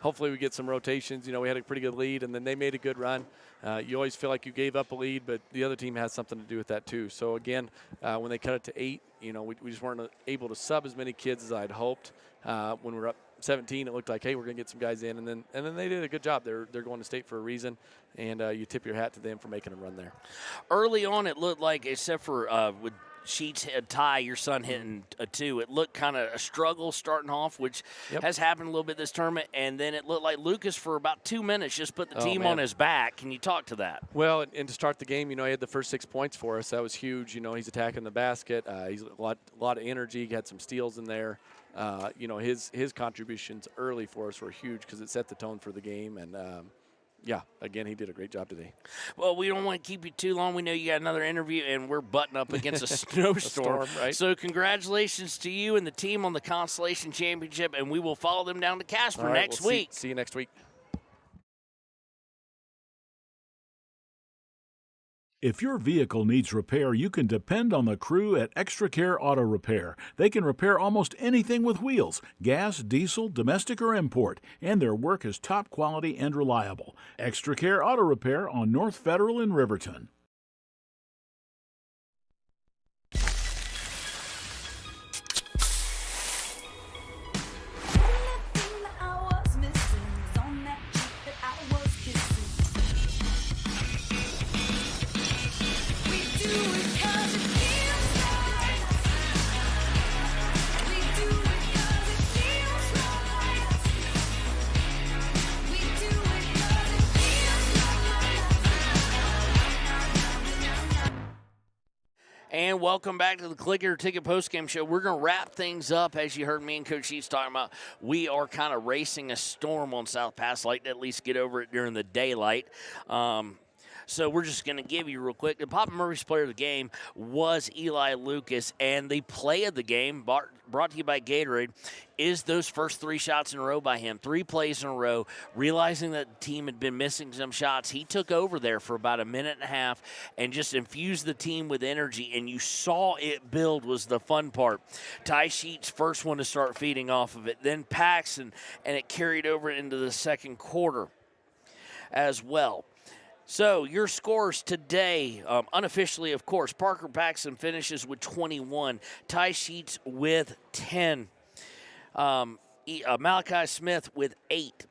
Hopefully we get some rotations. We had a pretty good lead, and then they made a good run. You always feel like you gave up a lead, but the other team has something to do with that too. So, again, when they cut it to 8, we just weren't able to sub as many kids as I'd hoped. When we were up 17, it looked like, hey, we're going to get some guys in, and then they did a good job. They're going to state for a reason, and you tip your hat to them for making a run there. Early on, it looked like, except for with Sheets, Ty, your son, hitting a 2. It looked kind of a struggle starting off, which has happened a little bit this tournament, and then it looked like Lucas for about 2 minutes just put the team on his back. Can you talk to that? Well, and to start the game, he had the first 6 points for us. That was huge. He's attacking the basket. He's a lot of energy. He had some steals in there. His contributions early for us were huge because it set the tone for the game, and again, he did a great job today. Well, we don't want to keep you too long. We know you got another interview, and we're butting up against a snowstorm. Right? So congratulations to you and the team on the Constellation Championship, and we will follow them down to Casper next week. See you next week. If your vehicle needs repair, you can depend on the crew at Extra Care Auto Repair. They can repair almost anything with wheels, gas, diesel, domestic, or import, and their work is top quality and reliable. Extra Care Auto Repair on North Federal in Riverton. And welcome back to the Clicker Ticket Postgame Show. We're going to wrap things up. As you heard me and Coach Sheets talking about, we are kind of racing a storm on South Pass. Like to at least get over it during the daylight. So we're just going to give you real quick. The Papa Murphy's player of the game was Eli Lucas, and the play of the game, brought to you by Gatorade, is those first 3 shots in a row by him. 3 plays in a row. Realizing that the team had been missing some shots, he took over there for about a minute and a half and just infused the team with energy, and you saw it build was the fun part. Ty Sheets, first one to start feeding off of it, then Paxton, and it carried over into the second quarter as well. So your scores today, unofficially, of course, Parker Paxton finishes with 21, Ty Sheets with 10, Malachi Smith with 8.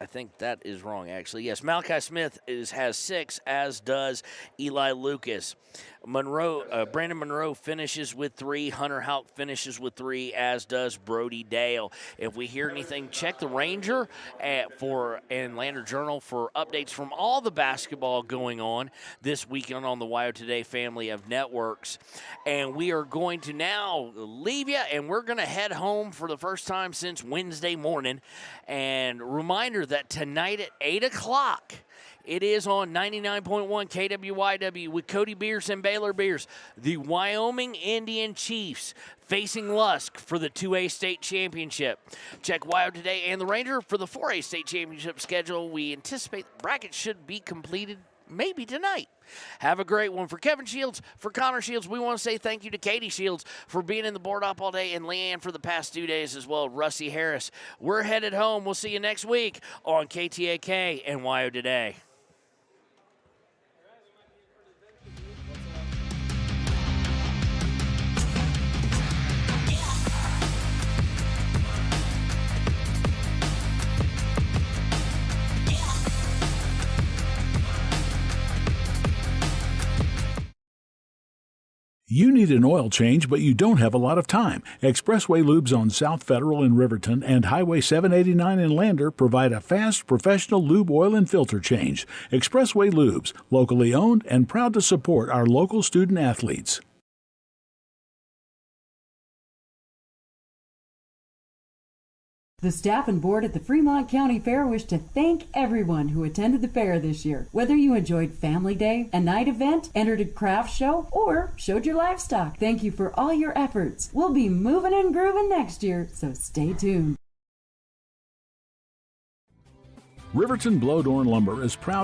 I think that is wrong, actually. Yes, Malachi Smith has 6, as does Eli Lucas. Brandon Monroe finishes with 3. Hunter Houck finishes with 3, as does Brody Dale. If we hear anything, check the Ranger and Lander Journal for updates from all the basketball going on this weekend on the WYO Today family of networks. And we are going to now leave you, and we're going to head home for the first time since Wednesday morning. And reminder that tonight at 8 o'clock, it is on 99.1 KWYW with Cody Beers and Baylor Beers. The Wyoming Indian Chiefs facing Lusk for the 2A state championship. Check WYO Today and the Ranger for the 4A state championship schedule. We anticipate the bracket should be completed maybe tonight. Have a great one. For Kevin Shields, for Connor Shields, we want to say thank you to Katie Shields for being in the board op all day, and Leanne for the past 2 days as well. Rusty Harris. We're headed home. We'll see you next week on KTAK and WYO Today. You need an oil change, but you don't have a lot of time. Expressway Lubes on South Federal in Riverton and Highway 789 in Lander provide a fast, professional lube, oil, and filter change. Expressway Lubes, locally owned and proud to support our local student athletes. The staff and board at the Fremont County Fair wish to thank everyone who attended the fair this year. Whether you enjoyed Family Day, a night event, entered a craft show, or showed your livestock, thank you for all your efforts. We'll be moving and grooving next year, so stay tuned. Riverton Blowdorn Lumber is proud